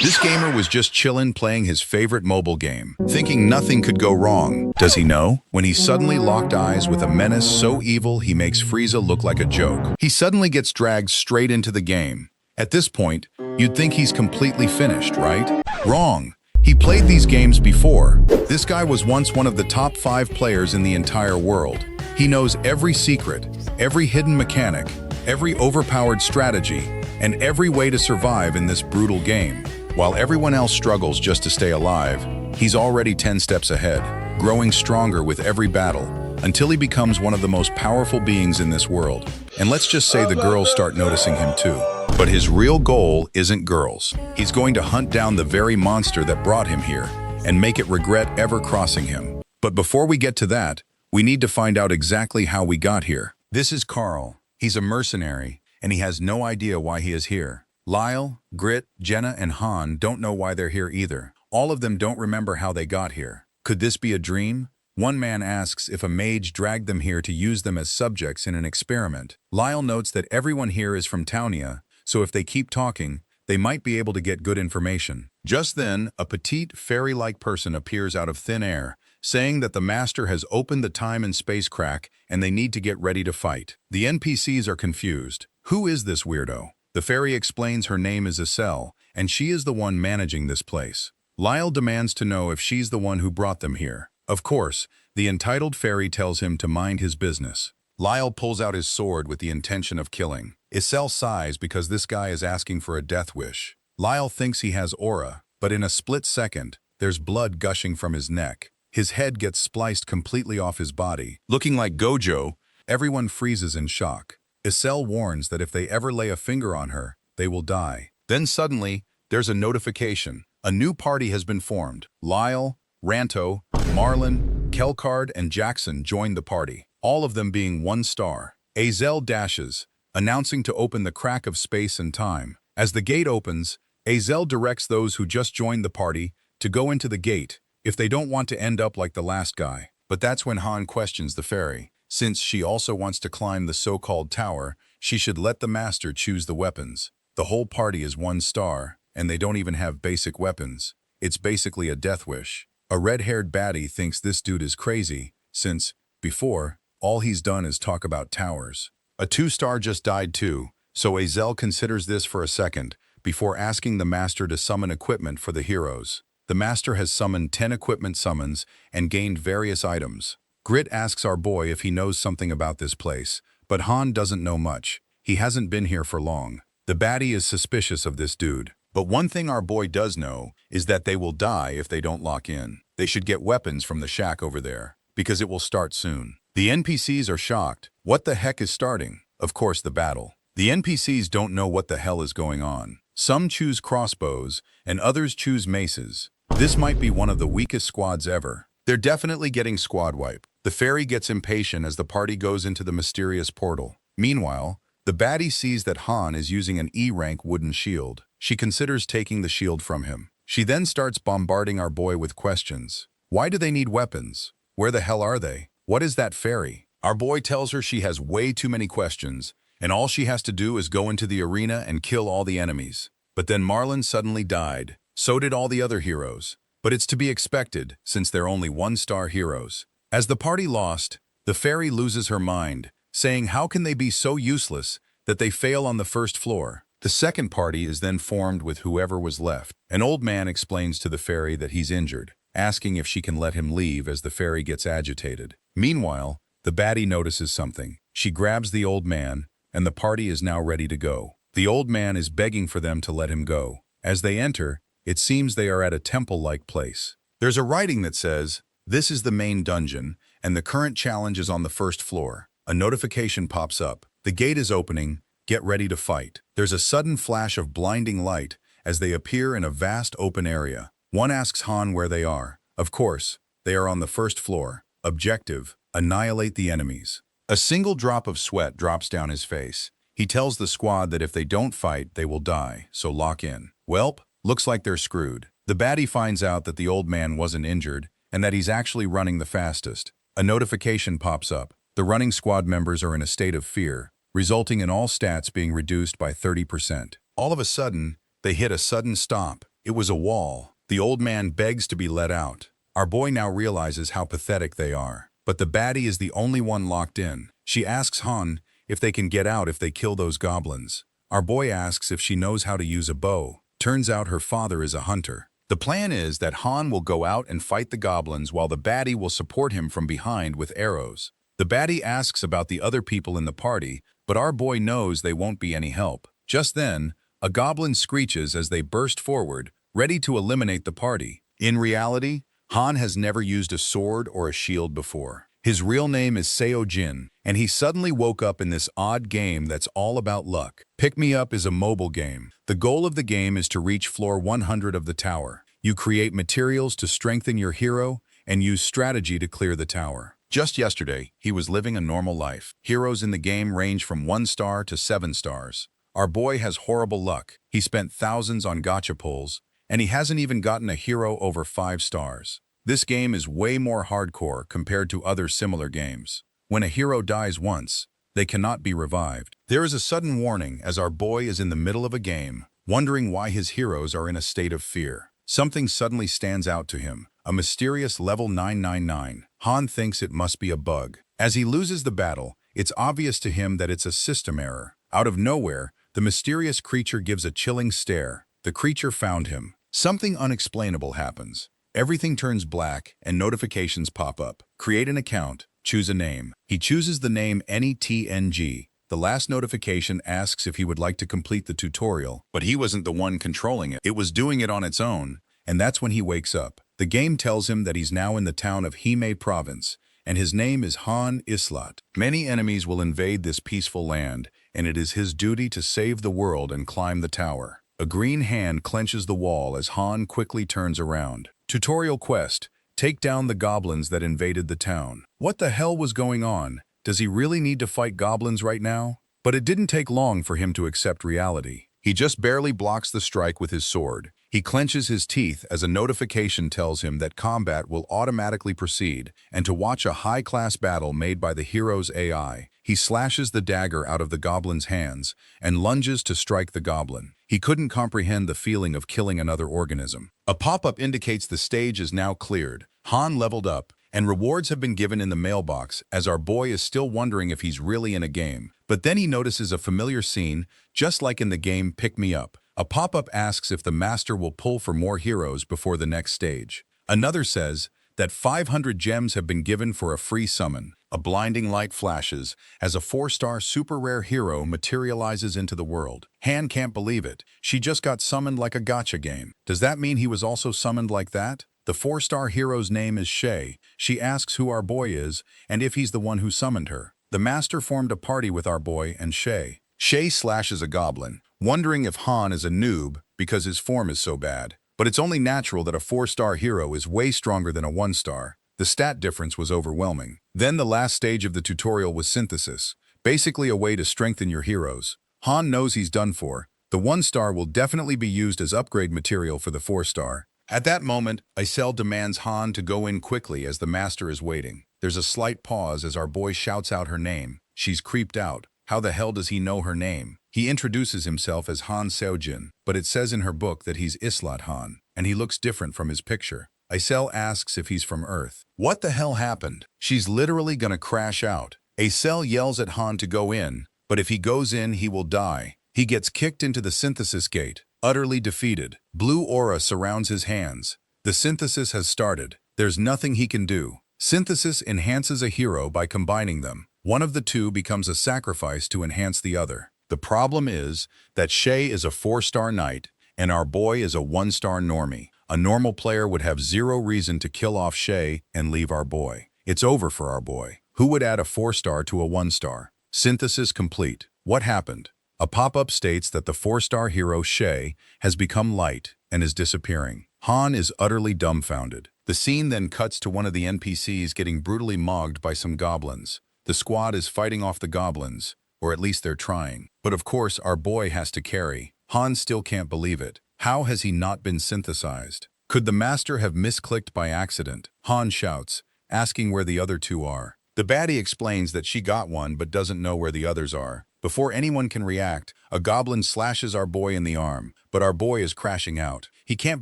This gamer was just chillin' playing his favorite mobile game, thinking nothing could go wrong. Does he know? When he suddenly locked eyes with a menace so evil he makes Frieza look like a joke. He suddenly gets dragged straight into the game. At this point, you'd think he's completely finished, right? Wrong. He played these games before. This guy was once one of the top 5 players in the entire world. He knows every secret, every hidden mechanic, every overpowered strategy, and every way to survive in this brutal game. While everyone else struggles just to stay alive, he's already 10 steps ahead, growing stronger with every battle, until he becomes one of the most powerful beings in this world. And let's just say the girls start noticing him too. But his real goal isn't girls. He's going to hunt down the very monster that brought him here, and make it regret ever crossing him. But before we get to that, we need to find out exactly how we got here. This is Carl. He's a mercenary, and he has no idea why he is here. Lyle, Grit, Jenna, and Han don't know why they're here either. All of them don't remember how they got here. Could this be a dream? One man asks if a mage dragged them here to use them as subjects in an experiment. Lyle notes that everyone here is from Townia, so if they keep talking, they might be able to get good information. Just then, a petite, fairy-like person appears out of thin air, saying that the master has opened the time and space crack and they need to get ready to fight. The NPCs are confused. Who is this weirdo? The fairy explains her name is Asura, and she is the one managing this place. Lyle demands to know if she's the one who brought them here. Of course, the entitled fairy tells him to mind his business. Lyle pulls out his sword with the intention of killing. Asura sighs because this guy is asking for a death wish. Lyle thinks he has aura, but in a split second, there's blood gushing from his neck. His head gets spliced completely off his body. Looking like Gojo, everyone freezes in shock. Asura warns that if they ever lay a finger on her, they will die. Then suddenly, there's a notification. A new party has been formed. Lyle, Ranto, Marlin, Kelcard, and Jackson join the party, all of them being 1 star. Azel dashes, announcing to open the crack of space and time. As the gate opens, Azel directs those who just joined the party to go into the gate if they don't want to end up like the last guy. But that's when Han questions the fairy. Since she also wants to climb the so-called tower, she should let the master choose the weapons. The whole party is 1 star, and they don't even have basic weapons. It's basically a death wish. A red-haired baddie thinks this dude is crazy, since, before, all he's done is talk about towers. A 2-star just died too, so Azel considers this for a second, before asking the master to summon equipment for the heroes. The master has summoned 10 equipment summons and gained various items. Grit asks our boy if he knows something about this place, but Han doesn't know much. He hasn't been here for long. The baddie is suspicious of this dude. But one thing our boy does know is that they will die if they don't lock in. They should get weapons from the shack over there, because it will start soon. The NPCs are shocked. What the heck is starting? Of course, the battle. The NPCs don't know what the hell is going on. Some choose crossbows, and others choose maces. This might be one of the weakest squads ever. They're definitely getting squad wipe. The fairy gets impatient as the party goes into the mysterious portal. Meanwhile, the baddie sees that Han is using an E-rank wooden shield. She considers taking the shield from him. She then starts bombarding our boy with questions. Why do they need weapons? Where the hell are they? What is that fairy? Our boy tells her she has way too many questions, and all she has to do is go into the arena and kill all the enemies. But then Marlin suddenly died. So did all the other heroes. But it's to be expected, since they're only 1-star heroes. As the party lost, the fairy loses her mind, saying how can they be so useless that they fail on the first floor. The second party is then formed with whoever was left. An old man explains to the fairy that he's injured, asking if she can let him leave as the fairy gets agitated. Meanwhile, the baddie notices something. She grabs the old man, and the party is now ready to go. The old man is begging for them to let him go. As they enter, it seems they are at a temple-like place. There's a writing that says, "This is the main dungeon, and the current challenge is on the first floor." A notification pops up. The gate is opening. Get ready to fight. There's a sudden flash of blinding light as they appear in a vast open area. One asks Han where they are. Of course, they are on the first floor. Objective: annihilate the enemies. A single drop of sweat drops down his face. He tells the squad that if they don't fight, they will die, so lock in. Welp, looks like they're screwed. The baddie finds out that the old man wasn't injured and that he's actually running the fastest. A notification pops up. The running squad members are in a state of fear, resulting in all stats being reduced by 30%. All of a sudden, they hit a sudden stop. It was a wall. The old man begs to be let out. Our boy now realizes how pathetic they are. But the baddie is the only one locked in. She asks Han if they can get out if they kill those goblins. Our boy asks if she knows how to use a bow. Turns out her father is a hunter. The plan is that Han will go out and fight the goblins while the baddie will support him from behind with arrows. The baddie asks about the other people in the party, but our boy knows they won't be any help. Just then, a goblin screeches as they burst forward, ready to eliminate the party. In reality, Han has never used a sword or a shield before. His real name is Seo Jin, and he suddenly woke up in this odd game that's all about luck. Pick Me Up is a mobile game. The goal of the game is to reach floor 100 of the tower. You create materials to strengthen your hero and use strategy to clear the tower. Just yesterday, he was living a normal life. Heroes in the game range from 1 star to 7 stars. Our boy has horrible luck. He spent thousands on gacha pulls, and he hasn't even gotten a hero over 5 stars. This game is way more hardcore compared to other similar games. When a hero dies once, they cannot be revived. There is a sudden warning as our boy is in the middle of a game, wondering why his heroes are in a state of fear. Something suddenly stands out to him, a mysterious level 999. Han thinks it must be a bug. As he loses the battle, it's obvious to him that it's a system error. Out of nowhere, the mysterious creature gives a chilling stare. The creature found him. Something unexplainable happens. Everything turns black and notifications pop up. Create an account, choose a name. He chooses the name NETNG. The last notification asks if he would like to complete the tutorial, but he wasn't the one controlling it. It was doing it on its own, and that's when he wakes up. The game tells him that he's now in the town of Hime Province, and his name is Han Islat. Many enemies will invade this peaceful land, and it is his duty to save the world and climb the tower. A green hand clenches the wall as Han quickly turns around. Tutorial quest: take down the goblins that invaded the town. What the hell was going on? Does he really need to fight goblins right now? But it didn't take long for him to accept reality. He just barely blocks the strike with his sword. He clenches his teeth as a notification tells him that combat will automatically proceed and to watch a high-class battle made by the hero's AI. He slashes the dagger out of the goblin's hands and lunges to strike the goblin. He couldn't comprehend the feeling of killing another organism. A pop-up indicates the stage is now cleared. Han leveled up, and rewards have been given in the mailbox as our boy is still wondering if he's really in a game. But then he notices a familiar scene, just like in the game Pick Me Up. A pop-up asks if the master will pull for more heroes before the next stage. Another says that 500 gems have been given for a free summon. A blinding light flashes as a 4-star super rare hero materializes into the world. Han can't believe it. She just got summoned like a gacha game. Does that mean he was also summoned like that? The 4-star hero's name is Shay. She asks who our boy is and if he's the one who summoned her. The master formed a party with our boy and Shay. Shay slashes a goblin, wondering if Han is a noob because his form is so bad. But it's only natural that a 4-star hero is way stronger than a 1-star. The stat difference was overwhelming. Then the last stage of the tutorial was synthesis, basically a way to strengthen your heroes. Han knows he's done for. The 1-star will definitely be used as upgrade material for the 4-star. At that moment, Isel demands Han to go in quickly as the master is waiting. There's a slight pause as our boy shouts out her name. She's creeped out. How the hell does he know her name? He introduces himself as Han Seojin, but it says in her book that he's Islat Han, and he looks different from his picture. Isel asks if he's from Earth. What the hell happened? She's literally gonna crash out. Isel yells at Han to go in, but if he goes in, he will die. He gets kicked into the synthesis gate, utterly defeated. Blue aura surrounds his hands. The synthesis has started. There's nothing he can do. Synthesis enhances a hero by combining them. One of the two becomes a sacrifice to enhance the other. The problem is that Shay is a 4-star knight, and our boy is a 1-star normie. A normal player would have zero reason to kill off Shay and leave our boy. It's over for our boy. Who would add a 4-star to a 1-star? Synthesis complete. What happened? A pop-up states that the 4-star hero Shay has become light and is disappearing. Han is utterly dumbfounded. The scene then cuts to one of the NPCs getting brutally mogged by some goblins. The squad is fighting off the goblins, or at least they're trying. But of course, our boy has to carry. Han still can't believe it. How has he not been synthesized? Could the master have misclicked by accident? Han shouts, asking where the other two are. The baddie explains that she got one but doesn't know where the others are. Before anyone can react, a goblin slashes our boy in the arm, but our boy is crashing out. He can't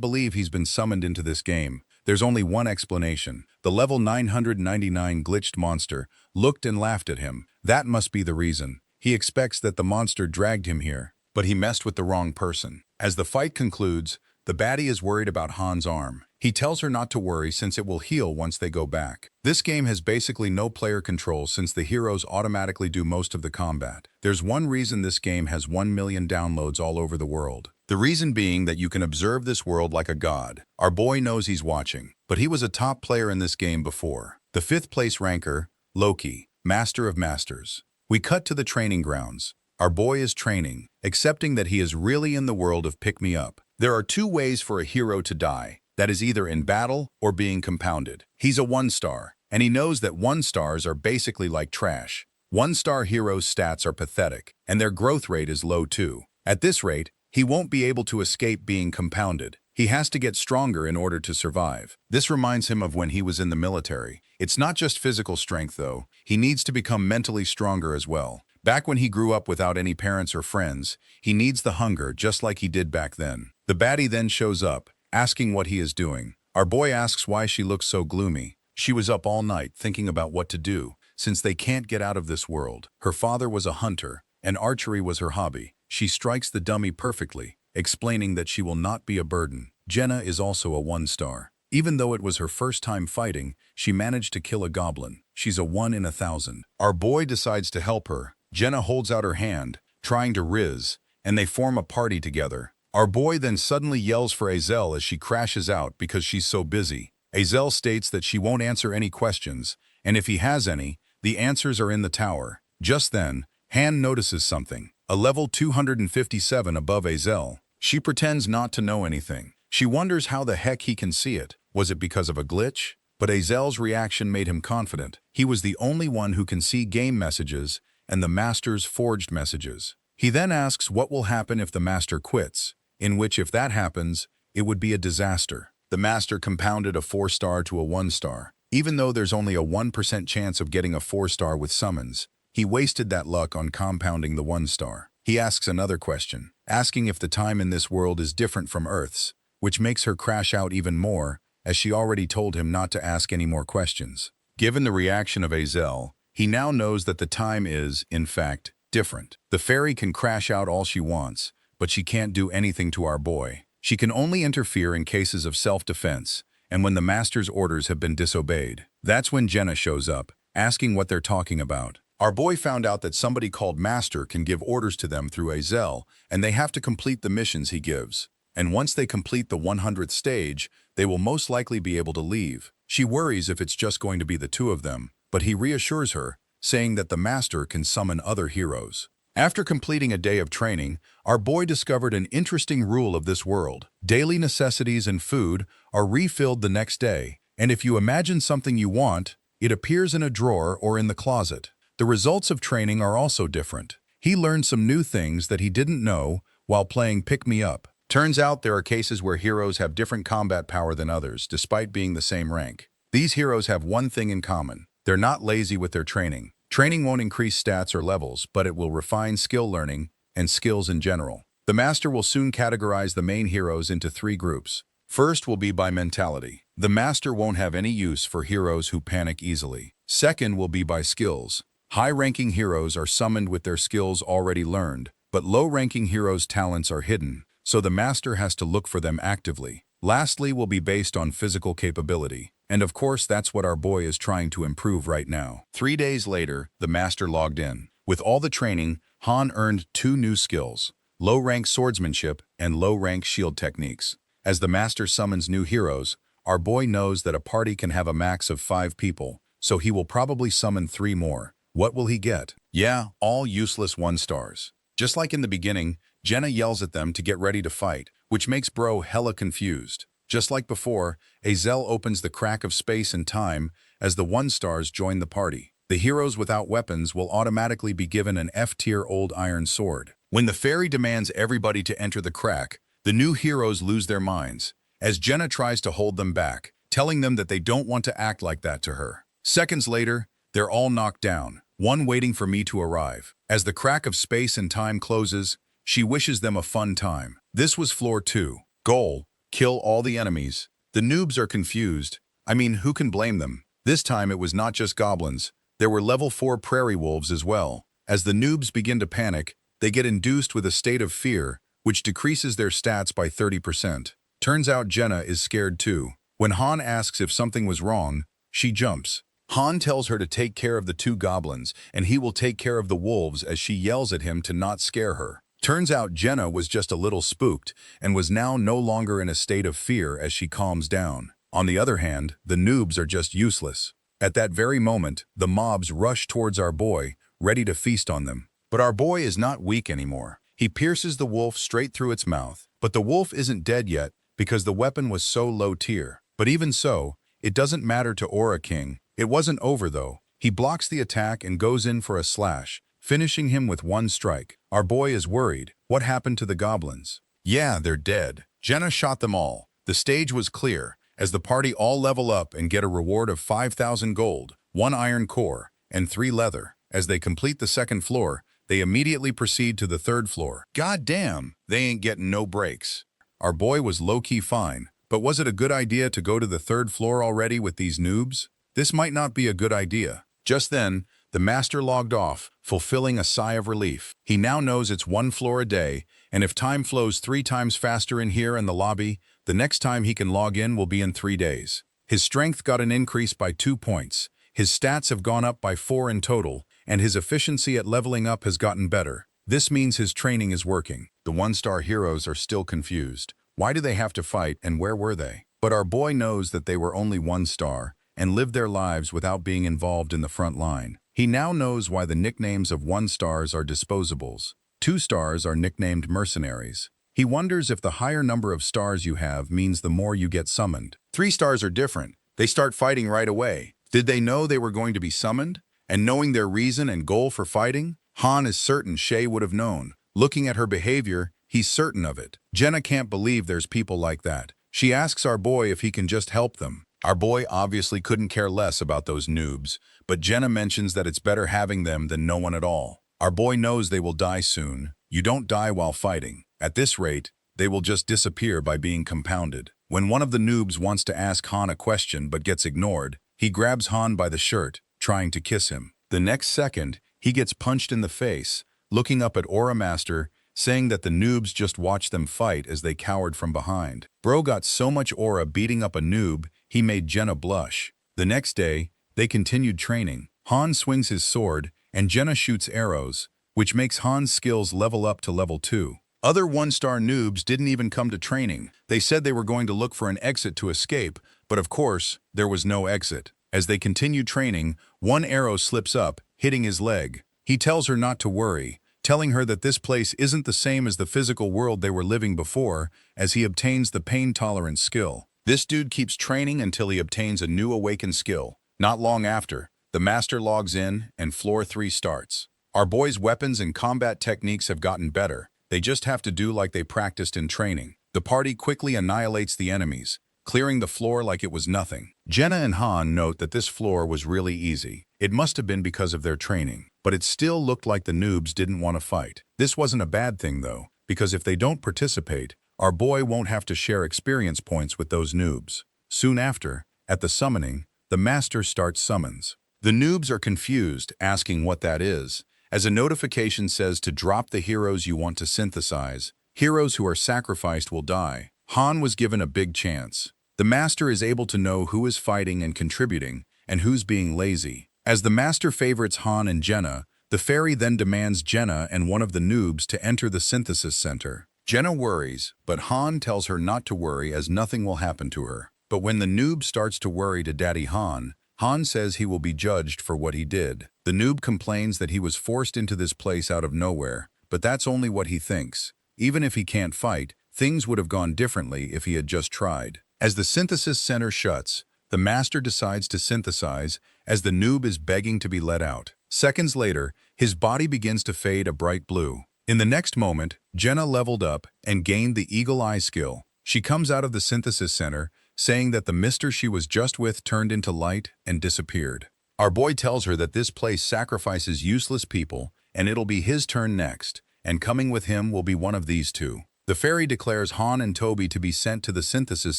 believe he's been summoned into this game. There's only one explanation. The level 999 glitched monster looked and laughed at him. That must be the reason. He expects that the monster dragged him here, but he messed with the wrong person. As the fight concludes, the baddie is worried about Han's arm. He tells her not to worry since it will heal once they go back. This game has basically no player control since the heroes automatically do most of the combat. There's one reason this game has 1 million downloads all over the world. The reason being that you can observe this world like a god. Our boy knows he's watching, but he was a top player in this game before. The 5th place ranker, Loki, Master of Masters. We cut to the training grounds. Our boy is training, accepting that he is really in the world of Pick Me Up. There are 2 ways for a hero to die. That is either in battle or being compounded. He's a 1-star, and he knows that 1-stars are basically like trash. 1-star heroes' stats are pathetic, and their growth rate is low too. At this rate, he won't be able to escape being compounded. He has to get stronger in order to survive. This reminds him of when he was in the military. It's not just physical strength though. He needs to become mentally stronger as well. Back when he grew up without any parents or friends, he needs the hunger just like he did back then. The baddie then shows up, asking what he is doing. Our boy asks why she looks so gloomy. She was up all night thinking about what to do, since they can't get out of this world. Her father was a hunter, and archery was her hobby. She strikes the dummy perfectly, explaining that she will not be a burden. Jenna is also a 1-star. Even though it was her first time fighting, she managed to kill a goblin. She's a 1 in 1,000. Our boy decides to help her. Jenna holds out her hand, trying to riz, and they form a party together. Our boy then suddenly yells for Azel as she crashes out because she's so busy. Azel states that she won't answer any questions, and if he has any, the answers are in the tower. Just then, Han notices something. A level 257 above Azel. She pretends not to know anything. She wonders how the heck he can see it. Was it because of a glitch? But Azel's reaction made him confident. He was the only one who can see game messages and the master's forged messages. He then asks what will happen if the master quits, in which if that happens, it would be a disaster. The master compounded a 4-star to a 1-star. Even though there's only a 1% chance of getting a 4-star with summons, he wasted that luck on compounding the 1-star. He asks another question, asking if the time in this world is different from Earth's, which makes her crash out even more, as she already told him not to ask any more questions. Given the reaction of Azel, he now knows that the time is, in fact, different. The fairy can crash out all she wants, but she can't do anything to our boy. She can only interfere in cases of self-defense, and when the master's orders have been disobeyed. That's when Jenna shows up, asking what they're talking about. Our boy found out that somebody called Master can give orders to them through Azel, and they have to complete the missions he gives. And once they complete the 100th stage, they will most likely be able to leave. She worries if it's just going to be the 2 of them, but he reassures her, saying that the master can summon other heroes. After completing a day of training, our boy discovered an interesting rule of this world. Daily necessities and food are refilled the next day, and if you imagine something you want, it appears in a drawer or in the closet. The results of training are also different. He learned some new things that he didn't know while playing Pick Me Up. Turns out there are cases where heroes have different combat power than others, despite being the same rank. These heroes have one thing in common. They're not lazy with their training. Training won't increase stats or levels, but it will refine skill learning and skills in general. The master will soon categorize the main heroes into 3 groups. First will be by mentality. The master won't have any use for heroes who panic easily. Second will be by skills. High-ranking heroes are summoned with their skills already learned, but low-ranking heroes' talents are hidden, so the master has to look for them actively. Lastly will be based on physical capability. And of course, that's what our boy is trying to improve right now. 3 days later, the master logged in. With all the training, Han earned 2 new skills, low-rank swordsmanship and low-rank shield techniques. As the master summons new heroes, our boy knows that a party can have a max of 5 people, so he will probably summon 3 more. What will he get? Yeah, all useless 1-stars. Just like in the beginning, Jenna yells at them to get ready to fight, which makes bro hella confused. Just like before, Azel opens the crack of space and time as the 1-stars join the party. The heroes without weapons will automatically be given an F-tier old iron sword. When the fairy demands everybody to enter the crack, the new heroes lose their minds, as Jenna tries to hold them back, telling them that they don't want to act like that to her. Seconds later, they're all knocked down, one waiting for me to arrive. As the crack of space and time closes, she wishes them a fun time. This was floor 2. Goal: Kill all the enemies. The noobs are confused. I mean, who can blame them? This time it was not just goblins. There were level 4 prairie wolves as well. As the noobs begin to panic, they get induced with a state of fear, which decreases their stats by 30%. Turns out Jenna is scared too. When Han asks if something was wrong, she jumps. Han tells her to take care of the 2 goblins, and he will take care of the wolves as she yells at him to not scare her. Turns out Jenna was just a little spooked and was now no longer in a state of fear as she calms down. On the other hand, the noobs are just useless. At that very moment, the mobs rush towards our boy, ready to feast on them. But our boy is not weak anymore. He pierces the wolf straight through its mouth. But the wolf isn't dead yet because the weapon was so low tier. But even so, it doesn't matter to Aura King. It wasn't over though. He blocks the attack and goes in for a slash, finishing him with 1 strike. Our boy is worried. What happened to the goblins? Yeah, they're dead. Jenna shot them all. The stage was clear, as the party all level up and get a reward of 5,000 gold, 1 iron core, and 3 leather. As they complete the 2nd floor, they immediately proceed to the 3rd floor. God damn, they ain't getting no breaks. Our boy was low-key fine, but was it a good idea to go to the 3rd floor already with these noobs? This might not be a good idea. Just then, the master logged off, fulfilling a sigh of relief. He now knows it's 1 floor a day, and if time flows 3 times faster in here in the lobby, the next time he can log in will be in 3 days. His strength got an increase by 2 points. His stats have gone up by 4 in total, and his efficiency at leveling up has gotten better. This means his training is working. The 1-star heroes are still confused. Why do they have to fight, and where were they? But our boy knows that they were only 1 star, and lived their lives without being involved in the front line. He now knows why the nicknames of 1 stars are disposables. 2 stars are nicknamed mercenaries. He wonders if the higher number of stars you have means the more you get summoned. 3 stars are different. They start fighting right away. Did they know they were going to be summoned? And knowing their reason and goal for fighting? Han is certain Shay would have known. Looking at her behavior, he's certain of it. Jenna can't believe there's people like that. She asks our boy if he can just help them. Our boy obviously couldn't care less about those noobs, but Jenna mentions that it's better having them than no one at all. Our boy knows they will die soon. You don't die while fighting. At this rate, they will just disappear by being compounded. When one of the noobs wants to ask Han a question but gets ignored, he grabs Han by the shirt, trying to kiss him. The next second, he gets punched in the face, looking up at Aura Master, saying that the noobs just watched them fight as they cowered from behind. Bro got so much aura beating up a noob, he made Jenna blush. The next day, they continued training. Han swings his sword, and Jenna shoots arrows, which makes Han's skills level up to level 2. Other 1-star noobs didn't even come to training. They said they were going to look for an exit to escape, but of course, there was no exit. As they continued training, one arrow slips up, hitting his leg. He tells her not to worry, telling her that this place isn't the same as the physical world they were living before, as he obtains the pain tolerance skill. This dude keeps training until he obtains a new awakened skill. Not long after, the master logs in and floor 3 starts. Our boys' weapons and combat techniques have gotten better. They just have to do like they practiced in training. The party quickly annihilates the enemies, clearing the floor like it was nothing. Jenna and Han note that this floor was really easy. It must have been because of their training, but it still looked like the noobs didn't want to fight. This wasn't a bad thing though, because if they don't participate, our boy won't have to share experience points with those noobs. Soon after, at the summoning, the master starts summons. The noobs are confused, asking what that is, as a notification says to drop the heroes you want to synthesize. Heroes who are sacrificed will die. Han was given a big chance. The master is able to know who is fighting and contributing, and who's being lazy. As the master favorites Han and Jenna, the fairy then demands Jenna and one of the noobs to enter the synthesis center. Jenna worries, but Han tells her not to worry as nothing will happen to her. But when the noob starts to worry to Daddy Han, Han says he will be judged for what he did. The noob complains that he was forced into this place out of nowhere, but that's only what he thinks. Even if he can't fight, things would have gone differently if he had just tried. As the synthesis center shuts, the master decides to synthesize as the noob is begging to be let out. Seconds later, his body begins to fade a bright blue. In the next moment, Jenna leveled up and gained the Eagle Eye skill. She comes out of the synthesis center, saying that the mister she was just with turned into light and disappeared. Our boy tells her that this place sacrifices useless people and it'll be his turn next, and coming with him will be one of these two. The fairy declares Han and Toby to be sent to the synthesis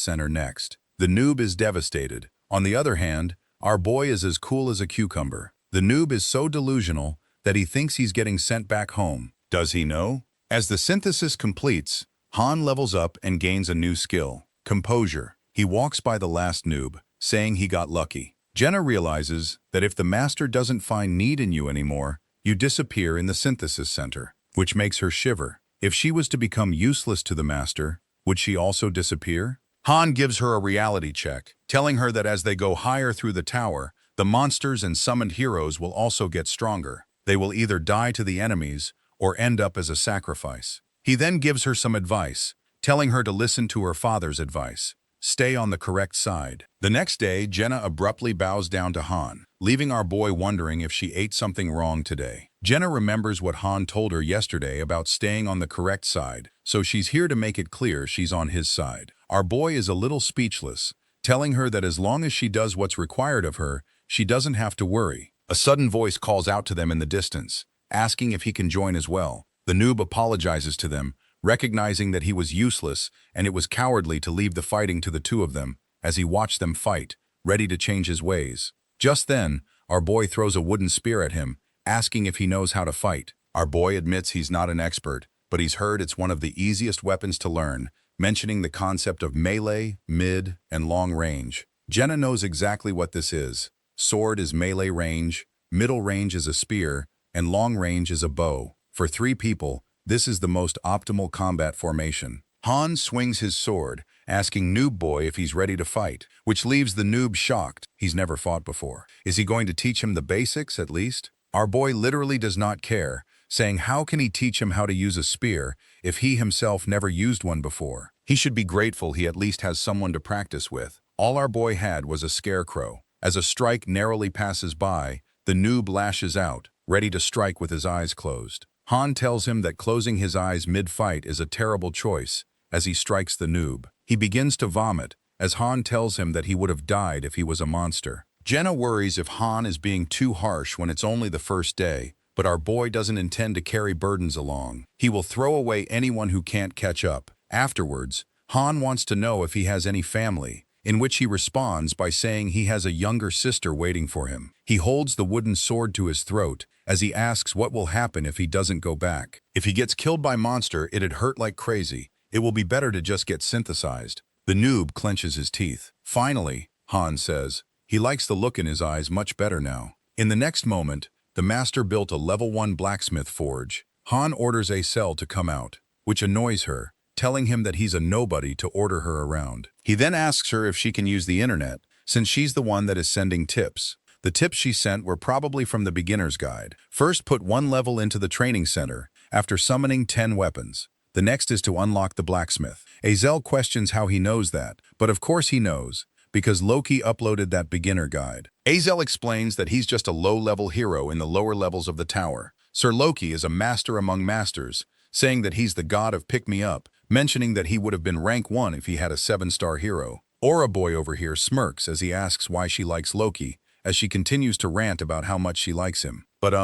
center next. The noob is devastated. On the other hand, our boy is as cool as a cucumber. The noob is so delusional that he thinks he's getting sent back home. Does he know? As the synthesis completes, Han levels up and gains a new skill, composure. He walks by the last noob, saying he got lucky. Jenna realizes that if the master doesn't find need in you anymore, you disappear in the synthesis center, which makes her shiver. If she was to become useless to the master, would she also disappear? Han gives her a reality check, telling her that as they go higher through the tower, the monsters and summoned heroes will also get stronger. They will either die to the enemies or end up as a sacrifice. He then gives her some advice, telling her to listen to her father's advice. Stay on the correct side. The next day, Jenna abruptly bows down to Han, leaving our boy wondering if she ate something wrong today. Jenna remembers what Han told her yesterday about staying on the correct side, so she's here to make it clear she's on his side. Our boy is a little speechless, telling her that as long as she does what's required of her, she doesn't have to worry. A sudden voice calls out to them in the distance, asking if he can join as well. The noob apologizes to them, recognizing that he was useless and it was cowardly to leave the fighting to the two of them as he watched them fight, ready to change his ways. Just then, our boy throws a wooden spear at him, asking if he knows how to fight. Our boy admits he's not an expert, but he's heard it's one of the easiest weapons to learn, mentioning the concept of melee, mid, and long range. Jenna knows exactly what this is. Sword is melee range, middle range is a spear, and long range is a bow. For 3 people, this is the most optimal combat formation. Han swings his sword, asking Noob Boy if he's ready to fight, which leaves the noob shocked. He's never fought before. Is he going to teach him the basics, at least? Our boy literally does not care, saying how can he teach him how to use a spear if he himself never used one before? He should be grateful he at least has someone to practice with. All our boy had was a scarecrow. As a strike narrowly passes by, the noob lashes out, ready to strike with his eyes closed. Han tells him that closing his eyes mid-fight is a terrible choice as he strikes the noob. He begins to vomit as Han tells him that he would have died if he was a monster. Jenna worries if Han is being too harsh when it's only the first day, but our boy doesn't intend to carry burdens along. He will throw away anyone who can't catch up. Afterwards, Han wants to know if he has any family, in which he responds by saying he has a younger sister waiting for him. He holds the wooden sword to his throat as he asks what will happen if he doesn't go back. If he gets killed by monster, it'd hurt like crazy. It will be better to just get synthesized. The noob clenches his teeth. Finally, Han says, he likes the look in his eyes much better now. In the next moment, the master built a level 1 blacksmith forge. Han orders Acel to come out, which annoys her, telling him that he's a nobody to order her around. He then asks her if she can use the internet, since she's the one that is sending tips. The tips she sent were probably from the beginner's guide. First, put 1 level into the training center, after summoning 10 weapons. The next is to unlock the blacksmith. Acel questions how he knows that, but of course he knows, because Loki uploaded that beginner guide. Acel explains that he's just a low-level hero in the lower levels of the tower. Sir Loki is a master among masters, saying that he's the god of pick-me-up, mentioning that he would have been rank 1 if he had a 7-star hero. Aura Boy over here smirks as he asks why she likes Loki, as she continues to rant about how much she likes him. But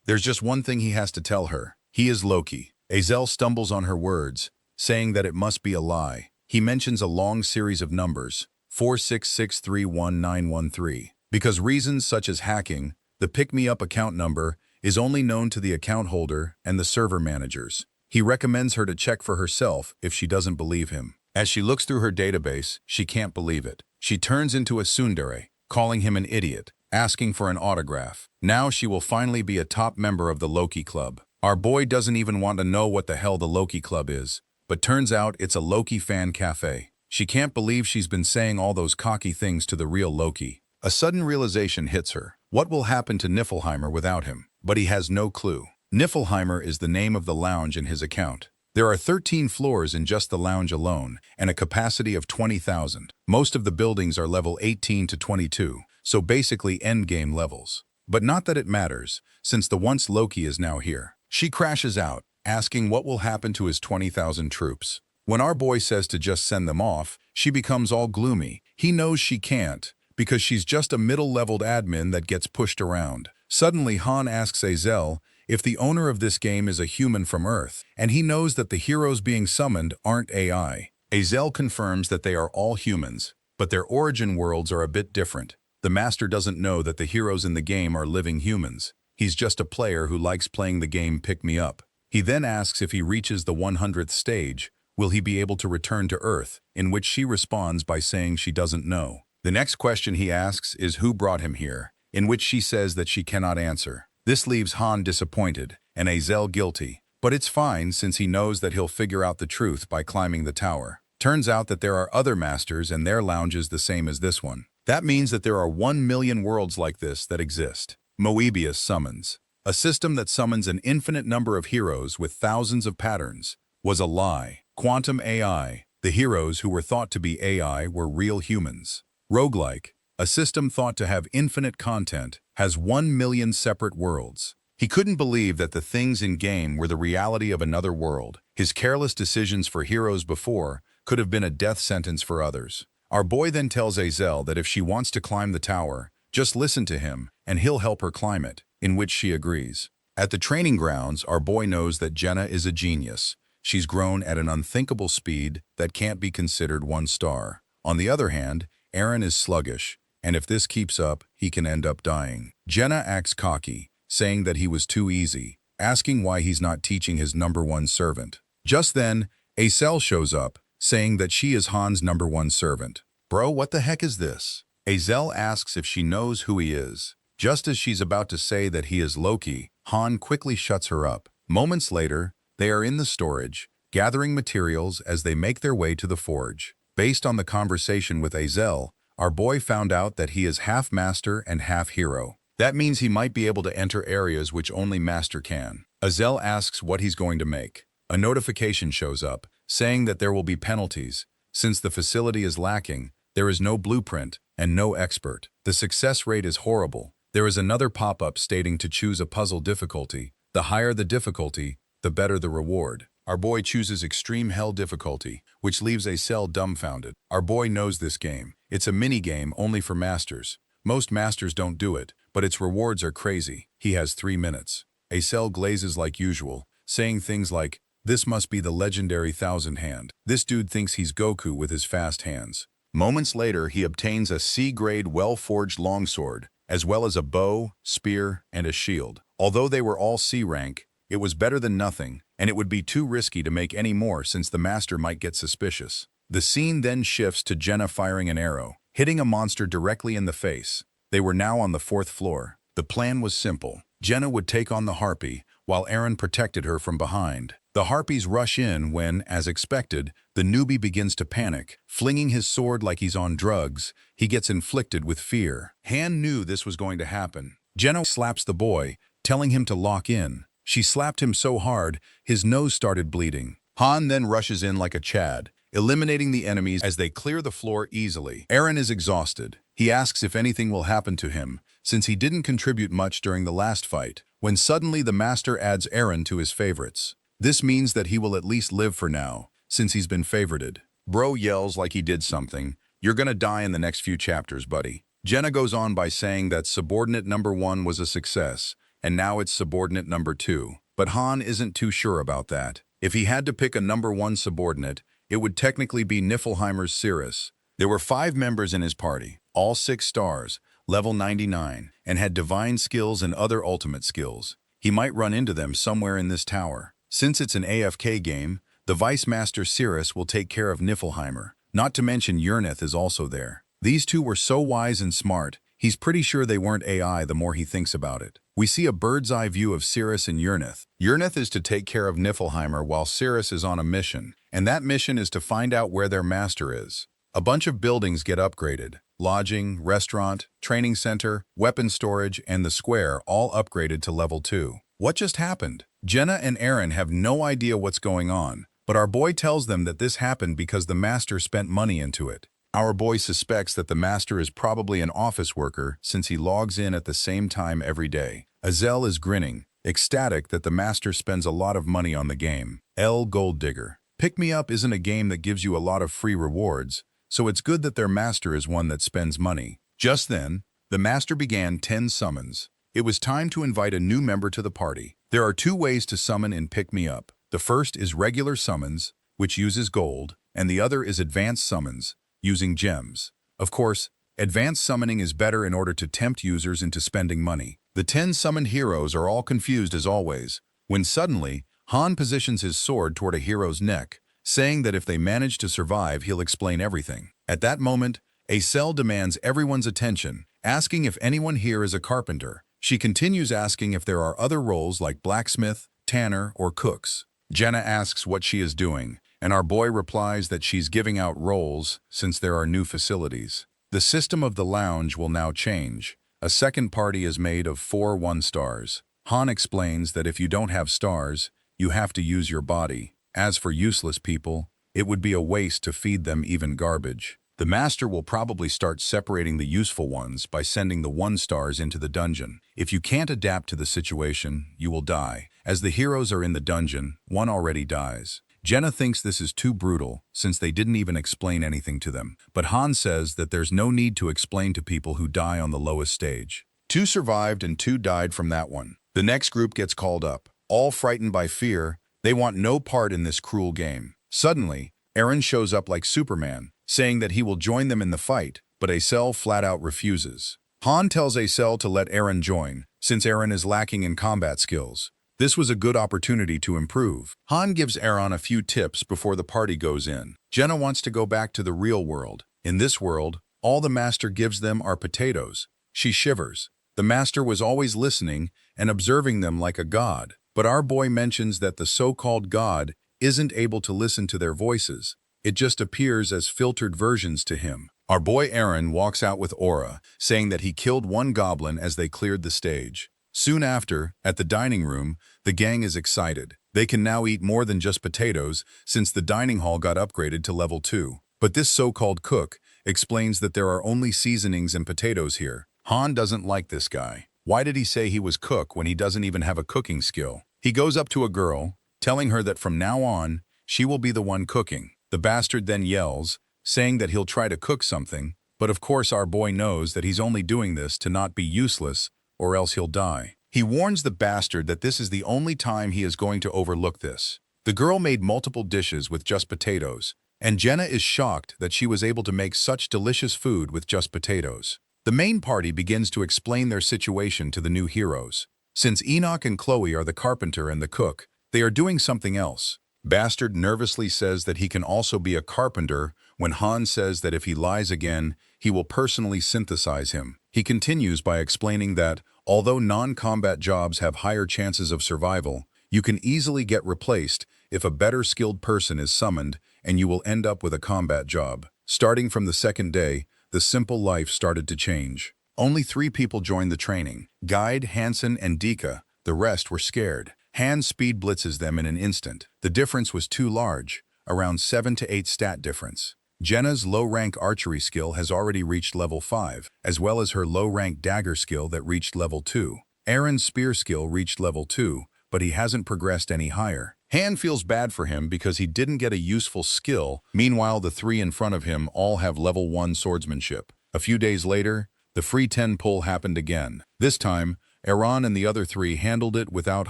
there's just one thing he has to tell her. He is Loki. Acel stumbles on her words, saying that it must be a lie. He mentions a long series of numbers, 466319113. Because reasons such as hacking, the pick-me-up account number is only known to the account holder and the server managers. He recommends her to check for herself if she doesn't believe him. As she looks through her database, she can't believe it. She turns into a tsundere, calling him an idiot, asking for an autograph. Now she will finally be a top member of the Loki Club. Our boy doesn't even want to know what the hell the Loki Club is, but turns out it's a Loki fan cafe. She can't believe she's been saying all those cocky things to the real Loki. A sudden realization hits her. What will happen to Niflheimer without him? But he has no clue. Niflheimer is the name of the lounge in his account. There are 13 floors in just the lounge alone, and a capacity of 20,000. Most of the buildings are level 18 to 22, so basically endgame levels. But not that it matters, since the once Loki is now here. She crashes out, asking what will happen to his 20,000 troops. When our boy says to just send them off, she becomes all gloomy. He knows she can't, because she's just a middle-leveled admin that gets pushed around. Suddenly, Han asks Acel if the owner of this game is a human from Earth, and he knows that the heroes being summoned aren't AI. Azel confirms that they are all humans, but their origin worlds are a bit different. The master doesn't know that the heroes in the game are living humans. He's just a player who likes playing the game Pick Me Up. He then asks if he reaches the 100th stage, will he be able to return to Earth, in which she responds by saying she doesn't know. The next question he asks is who brought him here, in which she says that she cannot answer. This leaves Han disappointed and Azel guilty, but it's fine since he knows that he'll figure out the truth by climbing the tower. Turns out that there are other masters and their lounges the same as this one. That means that there are 1 million worlds like this that exist. Moebius summons. A system that summons an infinite number of heroes with thousands of patterns was a lie. Quantum AI. The heroes who were thought to be AI were real humans. Roguelike. A system thought to have infinite content has 1 million separate worlds. He couldn't believe that the things in game were the reality of another world. His careless decisions for heroes before could have been a death sentence for others. Our boy then tells Azel that if she wants to climb the tower, just listen to him and he'll help her climb it, in which she agrees. At the training grounds, our boy knows that Jenna is a genius. She's grown at an unthinkable speed that can't be considered 1 star. On the other hand, Eren is sluggish, and if this keeps up, he can end up dying. Jenna acts cocky, saying that he was too easy, asking why he's not teaching his #1 servant. Just then, Azel shows up, saying that she is Han's #1 servant. Bro, what the heck is this? Azel asks if she knows who he is. Just as she's about to say that he is Loki, Han quickly shuts her up. Moments later, they are in the storage, gathering materials as they make their way to the forge. Based on the conversation with Azel, our boy found out that he is half master and half hero. That means he might be able to enter areas which only master can. Azel asks what he's going to make. A notification shows up, saying that there will be penalties. Since the facility is lacking, there is no blueprint and no expert. The success rate is horrible. There is another pop-up stating to choose a puzzle difficulty. The higher the difficulty, the better the reward. Our boy chooses Extreme Hell difficulty, which leaves Azel dumbfounded. Our boy knows this game. It's a mini-game only for masters. Most masters don't do it, but its rewards are crazy. He has 3 minutes. Azel glazes like usual, saying things like, "This must be the legendary Thousand Hand. This dude thinks he's Goku with his fast hands." Moments later, he obtains a C-grade well-forged longsword, as well as a bow, spear, and a shield. Although they were all C rank, it was better than nothing, and it would be too risky to make any more since the master might get suspicious. The scene then shifts to Jenna firing an arrow, hitting a monster directly in the face. They were now on the 4th floor. The plan was simple. Jenna would take on the Harpy, while Eren protected her from behind. The Harpies rush in when, as expected, the newbie begins to panic. Flinging his sword like he's on drugs, he gets inflicted with fear. Han knew this was going to happen. Jenna slaps the boy, telling him to lock in. She slapped him so hard, his nose started bleeding. Han then rushes in like a Chad, eliminating the enemies as they clear the floor easily. Eren is exhausted. He asks if anything will happen to him, since he didn't contribute much during the last fight, when suddenly the master adds Eren to his favorites. This means that he will at least live for now, since he's been favorited. Bro yells like he did something. "You're gonna die in the next few chapters, buddy." Jenna goes on by saying that subordinate #1 was a success, and now it's subordinate #2. But Han isn't too sure about that. If he had to pick a #1 subordinate, it would technically be Niflheimer's Cirrus. There were 5 members in his party, all 6 stars, level 99, and had divine skills and other ultimate skills. He might run into them somewhere in this tower. Since it's an AFK game, the Vice Master Cirrus will take care of Niflheimer. Not to mention Yerneth is also there. These two were so wise and smart, he's pretty sure they weren't AI the more he thinks about it. We see a bird's-eye view of Cirrus and Yerneth. Yerneth is to take care of Niflheimer while Cirrus is on a mission, and that mission is to find out where their master is. A bunch of buildings get upgraded. Lodging, restaurant, training center, weapon storage, and the square all upgraded to level 2. What just happened? Jenna and Eren have no idea what's going on, but our boy tells them that this happened because the master spent money into it. Our boy suspects that the master is probably an office worker since he logs in at the same time every day. Azel is grinning, ecstatic that the master spends a lot of money on the game. Gold Digger. Pick Me Up isn't a game that gives you a lot of free rewards, so it's good that their master is one that spends money. Just then, the master began 10 summons. It was time to invite a new member to the party. There are two ways to summon in Pick Me Up. The first is regular summons, which uses gold, and the other is advanced summons, using gems. Of course, advanced summoning is better in order to tempt users into spending money. The 10 summoned heroes are all confused as always, when suddenly, Han positions his sword toward a hero's neck, saying that if they manage to survive, he'll explain everything. At that moment, Asura demands everyone's attention, asking if anyone here is a carpenter. She continues asking if there are other roles like blacksmith, tanner, or cooks. Jenna asks what she is doing, and our boy replies that she's giving out roles since there are new facilities. The system of the lounge will now change. A second party is made of 4 1-stars. Han explains that if you don't have stars, you have to use your body. As for useless people, it would be a waste to feed them even garbage. The master will probably start separating the useful ones by sending the 1-stars into the dungeon. If you can't adapt to the situation, you will die. As the heroes are in the dungeon, one already dies. Jenna thinks this is too brutal since they didn't even explain anything to them. But Han says that there's no need to explain to people who die on the lowest stage. 2 survived and 2 died from that one. The next group gets called up. All frightened by fear, they want no part in this cruel game. Suddenly, Eren shows up like Superman, saying that he will join them in the fight, but Asura flat out refuses. Han tells Asura to let Eren join, since Eren is lacking in combat skills. This was a good opportunity to improve. Han gives Eren a few tips before the party goes in. Jenna wants to go back to the real world. In this world, all the master gives them are potatoes. She shivers. The master was always listening and observing them like a god. But our boy mentions that the so-called god isn't able to listen to their voices. It just appears as filtered versions to him. Our boy Eren walks out with Aura, saying that he killed 1 goblin as they cleared the stage. Soon after, at the dining room, the gang is excited. They can now eat more than just potatoes since the dining hall got upgraded to level 2. But this so-called cook explains that there are only seasonings and potatoes here. Han doesn't like this guy. Why did he say he was cook when he doesn't even have a cooking skill? He goes up to a girl, telling her that from now on, she will be the one cooking. The bastard then yells, saying that he'll try to cook something, but of course our boy knows that he's only doing this to not be useless, or else he'll die. He warns the bastard that this is the only time he is going to overlook this. The girl made multiple dishes with just potatoes, and Jenna is shocked that she was able to make such delicious food with just potatoes. The main party begins to explain their situation to the new heroes. Since Enoch and Chloe are the carpenter and the cook, they are doing something else. Bastard nervously says that he can also be a carpenter when Han says that if he lies again, he will personally synthesize him. He continues by explaining that, although non-combat jobs have higher chances of survival, you can easily get replaced if a better skilled person is summoned and you will end up with a combat job. Starting from the second day, the simple life started to change. Only 3 people joined the training: Guide, Hansen, and Dika. The rest were scared. Han speed blitzes them in an instant. The difference was too large, around 7 to 8 stat difference. Jenna's low-rank archery skill has already reached level 5, as well as her low-rank dagger skill that reached level 2. Eren's spear skill reached level 2, but he hasn't progressed any higher. Han feels bad for him because he didn't get a useful skill. Meanwhile, the 3 in front of him all have level 1 swordsmanship. A few days later, the free 10 pull happened again. This time, Eren and the other 3 handled it without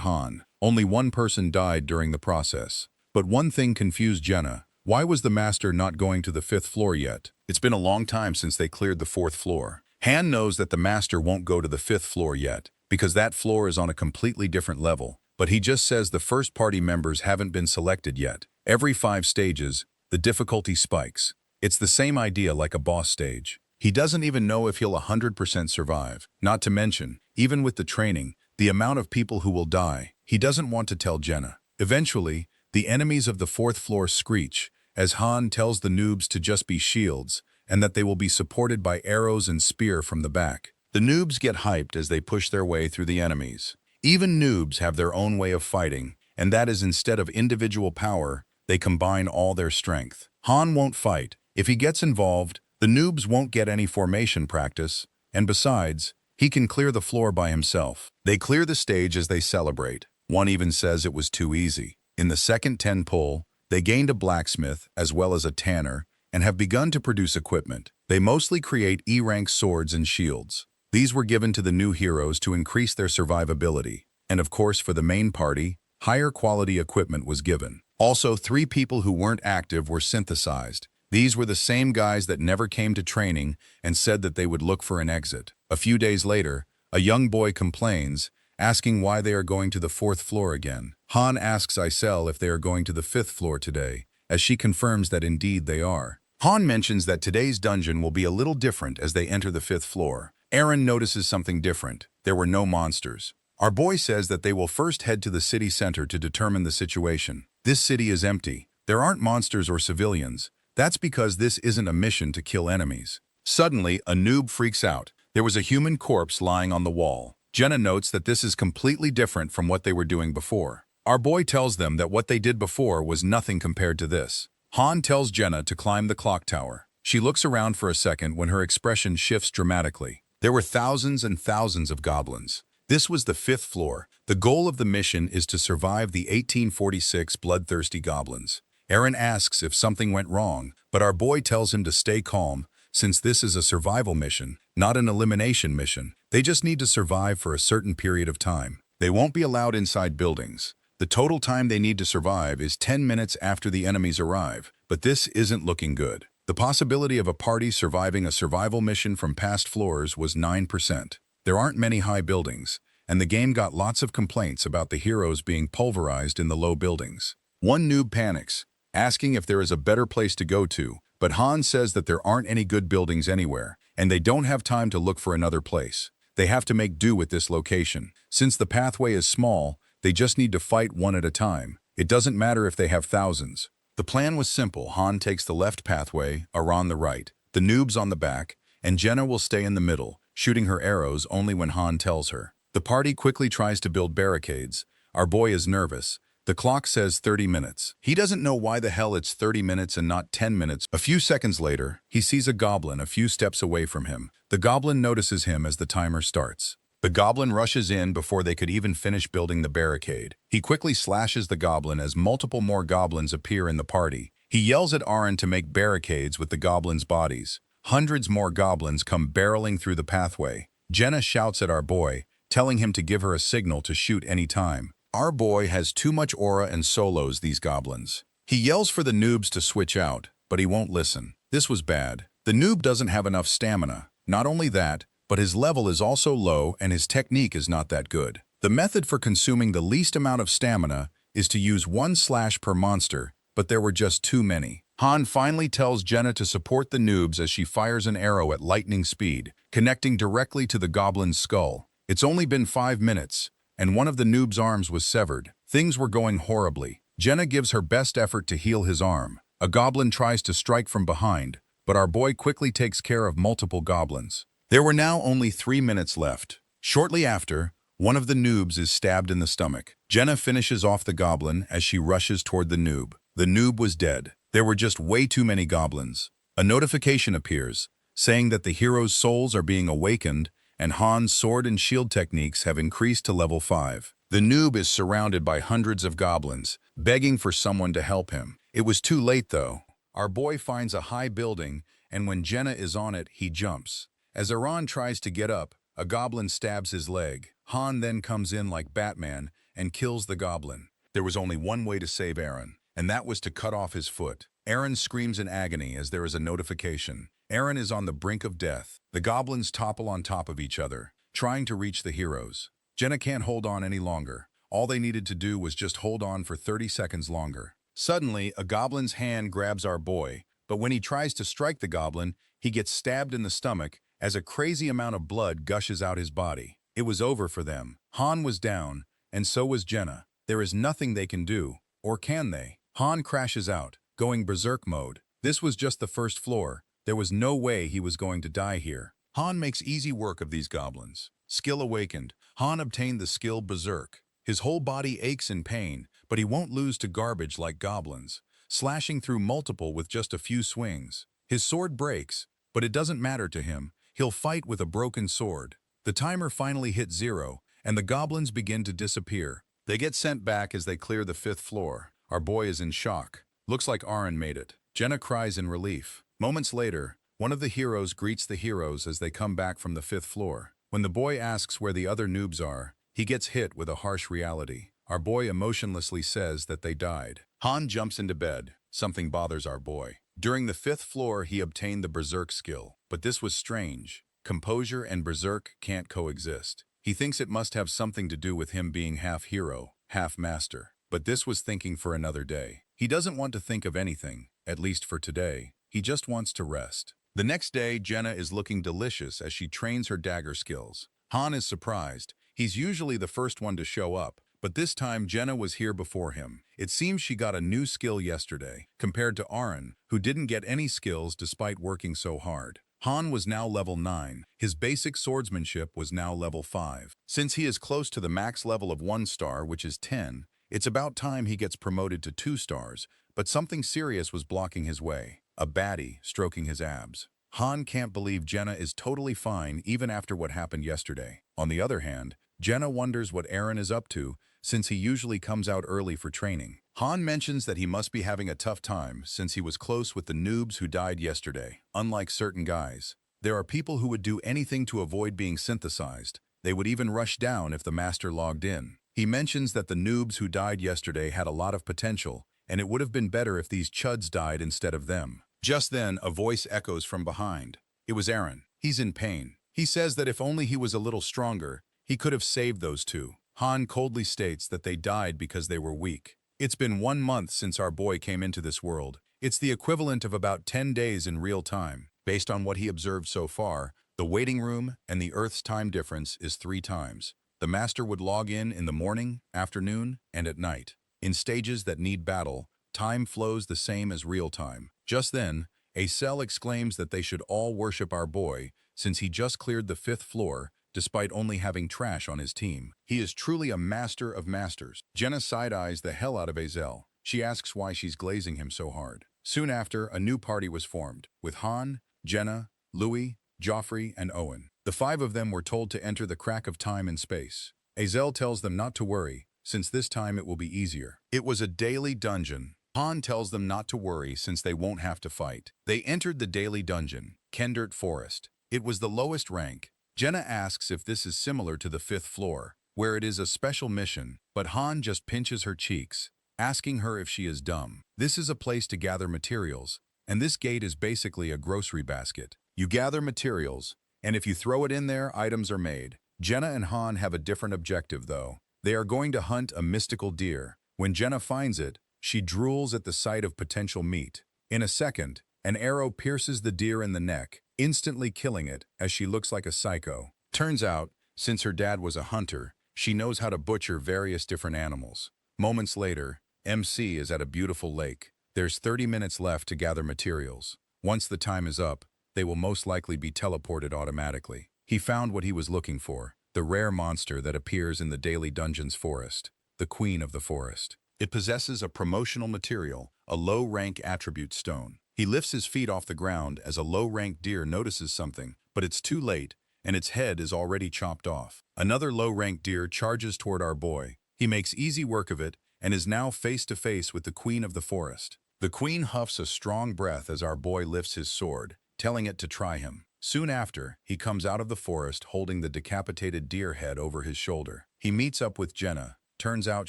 Han. Only 1 person died during the process. But one thing confused Jenna. Why was the master not going to the 5th floor yet? It's been a long time since they cleared the 4th floor. Han knows that the master won't go to the 5th floor yet, because that floor is on a completely different level. But he just says the first party members haven't been selected yet. Every 5 stages, the difficulty spikes. It's the same idea like a boss stage. He doesn't even know if he'll 100% survive. Not to mention, even with the training, the amount of people who will die. He doesn't want to tell Jenna. Eventually, the enemies of the 4th floor screech, as Han tells the noobs to just be shields, and that they will be supported by arrows and spear from the back. The noobs get hyped as they push their way through the enemies. Even noobs have their own way of fighting, and that is instead of individual power, they combine all their strength. Han won't fight. If he gets involved, the noobs won't get any formation practice, and besides, he can clear the floor by himself. They clear the stage as they celebrate. One even says it was too easy. In the second 10 pull, they gained a blacksmith as well as a tanner and have begun to produce equipment. They mostly create E-rank swords and shields. These were given to the new heroes to increase their survivability. And of course, for the main party, higher quality equipment was given. Also, 3 people who weren't active were synthesized. These were the same guys that never came to training and said that they would look for an exit. A few days later, a young boy complains, asking why they are going to the 4th floor again. Han asks Isel if they are going to the 5th floor today, as she confirms that indeed they are. Han mentions that today's dungeon will be a little different as they enter the 5th floor. Eren notices something different. There were no monsters. Our boy says that they will first head to the city center to determine the situation. This city is empty. There aren't monsters or civilians. That's because this isn't a mission to kill enemies. Suddenly, a noob freaks out. There was a human corpse lying on the wall. Jenna notes that this is completely different from what they were doing before. Our boy tells them that what they did before was nothing compared to this. Han tells Jenna to climb the clock tower. She looks around for a second when her expression shifts dramatically. There were thousands and thousands of goblins. This was the 5th floor. The goal of the mission is to survive the 1846 bloodthirsty goblins. Eren asks if something went wrong, but our boy tells him to stay calm, since this is a survival mission, not an elimination mission. They just need to survive for a certain period of time. They won't be allowed inside buildings. The total time they need to survive is 10 minutes after the enemies arrive, but this isn't looking good. The possibility of a party surviving a survival mission from past floors was 9%. There aren't many high buildings, and the game got lots of complaints about the heroes being pulverized in the low buildings. One noob panics, asking if there is a better place to go to, but Han says that there aren't any good buildings anywhere, and they don't have time to look for another place. They have to make do with this location. Since the pathway is small, they just need to fight one at a time. It doesn't matter if they have thousands. The plan was simple. Han takes the left pathway, Aran the right, the noobs on the back, and Jenna will stay in the middle, shooting her arrows only when Han tells her. The party quickly tries to build barricades. Our boy is nervous. The clock says 30 minutes. He doesn't know why the hell it's 30 minutes and not 10 minutes. A few seconds later, he sees a goblin a few steps away from him. The goblin notices him as the timer starts. The goblin rushes in before they could even finish building the barricade. He quickly slashes the goblin as multiple more goblins appear in the party. He yells at Eren to make barricades with the goblins' bodies. Hundreds more goblins come barreling through the pathway. Jenna shouts at our boy, telling him to give her a signal to shoot any time. Our boy has too much aura and solos these goblins. He yells for the noobs to switch out, but he won't listen. This was bad. The noob doesn't have enough stamina. Not only that, but his level is also low and his technique is not that good. The method for consuming the least amount of stamina is to use 1 slash per monster, but there were just too many. Han finally tells Jenna to support the noobs as she fires an arrow at lightning speed, connecting directly to the goblin's skull. It's only been 5 minutes, and one of the noob's arms was severed. Things were going horribly. Jenna gives her best effort to heal his arm. A goblin tries to strike from behind, but our boy quickly takes care of multiple goblins. There were now only 3 minutes left. Shortly after, one of the noobs is stabbed in the stomach. Jenna finishes off the goblin as she rushes toward the noob. The noob was dead. There were just way too many goblins. A notification appears, saying that the heroes' souls are being awakened and Han's sword and shield techniques have increased to level 5. The noob is surrounded by hundreds of goblins, begging for someone to help him. It was too late though. Our boy finds a high building, and when Jenna is on it, he jumps. As Aran tries to get up, a goblin stabs his leg. Han then comes in like Batman and kills the goblin. There was only one way to save Eren, and that was to cut off his foot. Eren screams in agony as there is a notification. Eren is on the brink of death. The goblins topple on top of each other, trying to reach the heroes. Jenna can't hold on any longer. All they needed to do was just hold on for 30 seconds longer. Suddenly, a goblin's hand grabs our boy, but when he tries to strike the goblin, he gets stabbed in the stomach as a crazy amount of blood gushes out his body. It was over for them. Han was down, and so was Jenna. There is nothing they can do, or can they? Han crashes out, going berserk mode. This was just the first floor. There was no way he was going to die here. Han makes easy work of these goblins. Skill awakened. Han obtained the skill Berserk. His whole body aches in pain, but he won't lose to garbage like goblins, slashing through multiple with just a few swings. His sword breaks, but it doesn't matter to him. He'll fight with a broken sword. The timer finally hits 0, and the goblins begin to disappear. They get sent back as they clear the 5th floor. Our boy is in shock. Looks like Eren made it. Jenna cries in relief. Moments later, one of the heroes greets the heroes as they come back from the 5th floor. When the boy asks where the other noobs are, he gets hit with a harsh reality. Our boy emotionlessly says that they died. Han jumps into bed. Something bothers our boy. During the 5th floor, he obtained the berserk skill. But this was strange. Composure and berserk can't coexist. He thinks it must have something to do with him being half hero, half master. But this was thinking for another day. He doesn't want to think of anything, at least for today. He just wants to rest. The next day, Jenna is looking delicious as she trains her dagger skills. Han is surprised. He's usually the first one to show up, but this time Jenna was here before him. It seems she got a new skill yesterday, compared to Aaron, who didn't get any skills despite working so hard. Han was now level 9. His basic swordsmanship was now level 5. Since he is close to the max level of 1 star, which is 10, it's about time he gets promoted to 2 stars, but something serious was blocking his way. A baddie stroking his abs. Han can't believe Jenna is totally fine even after what happened yesterday. On the other hand, Jenna wonders what Aaron is up to, since he usually comes out early for training. Han mentions that he must be having a tough time since he was close with the noobs who died yesterday. Unlike certain guys, there are people who would do anything to avoid being synthesized. They would even rush down if the master logged in. He mentions that the noobs who died yesterday had a lot of potential, and it would have been better if these chuds died instead of them. Just then, a voice echoes from behind. It was Aaron. He's in pain. He says that if only he was a little stronger, he could have saved those two. Han coldly states that they died because they were weak. It's been 1 month since our boy came into this world. It's the equivalent of about 10 days in real time. Based on what he observed so far, the waiting room and the Earth's time difference is 3 times. The master would log in the morning, afternoon, and at night. In stages that need battle, time flows the same as real time. Just then, a cell exclaims that they should all worship our boy since he just cleared the 5th floor despite only having trash on his team. He is truly a master of masters. Jenna side-eyes the hell out of Azel. She asks why she's glazing him so hard. Soon after, a new party was formed, with Han, Jenna, Louis, Joffrey, and Owen. The 5 of them were told to enter the crack of time and space. Azel tells them not to worry, since this time it will be easier. It was a daily dungeon. Han tells them not to worry since they won't have to fight. They entered the daily dungeon, Kendert Forest. It was the lowest rank. Jenna asks if this is similar to the 5th floor, where it is a special mission, but Han just pinches her cheeks, asking her if she is dumb. This is a place to gather materials, and this gate is basically a grocery basket. You gather materials, and if you throw it in there, items are made. Jenna and Han have a different objective, though. They are going to hunt a mystical deer. When Jenna finds it, she drools at the sight of potential meat. In a second, an arrow pierces the deer in the neck, instantly killing it as she looks like a psycho. Turns out, since her dad was a hunter, she knows how to butcher various different animals. Moments later, MC is at a beautiful lake. There's 30 minutes left to gather materials. Once the time is up, they will most likely be teleported automatically. He found what he was looking for, the rare monster that appears in the daily dungeon's forest, the queen of the forest. It possesses a promotional material, a low-rank attribute stone. He lifts his feet off the ground as a low-rank deer notices something, but it's too late, and its head is already chopped off. Another low-rank deer charges toward our boy. He makes easy work of it and is now face-to-face with the queen of the forest. The queen huffs a strong breath as our boy lifts his sword, telling it to try him. Soon after, he comes out of the forest holding the decapitated deer head over his shoulder. He meets up with Jenna. Turns out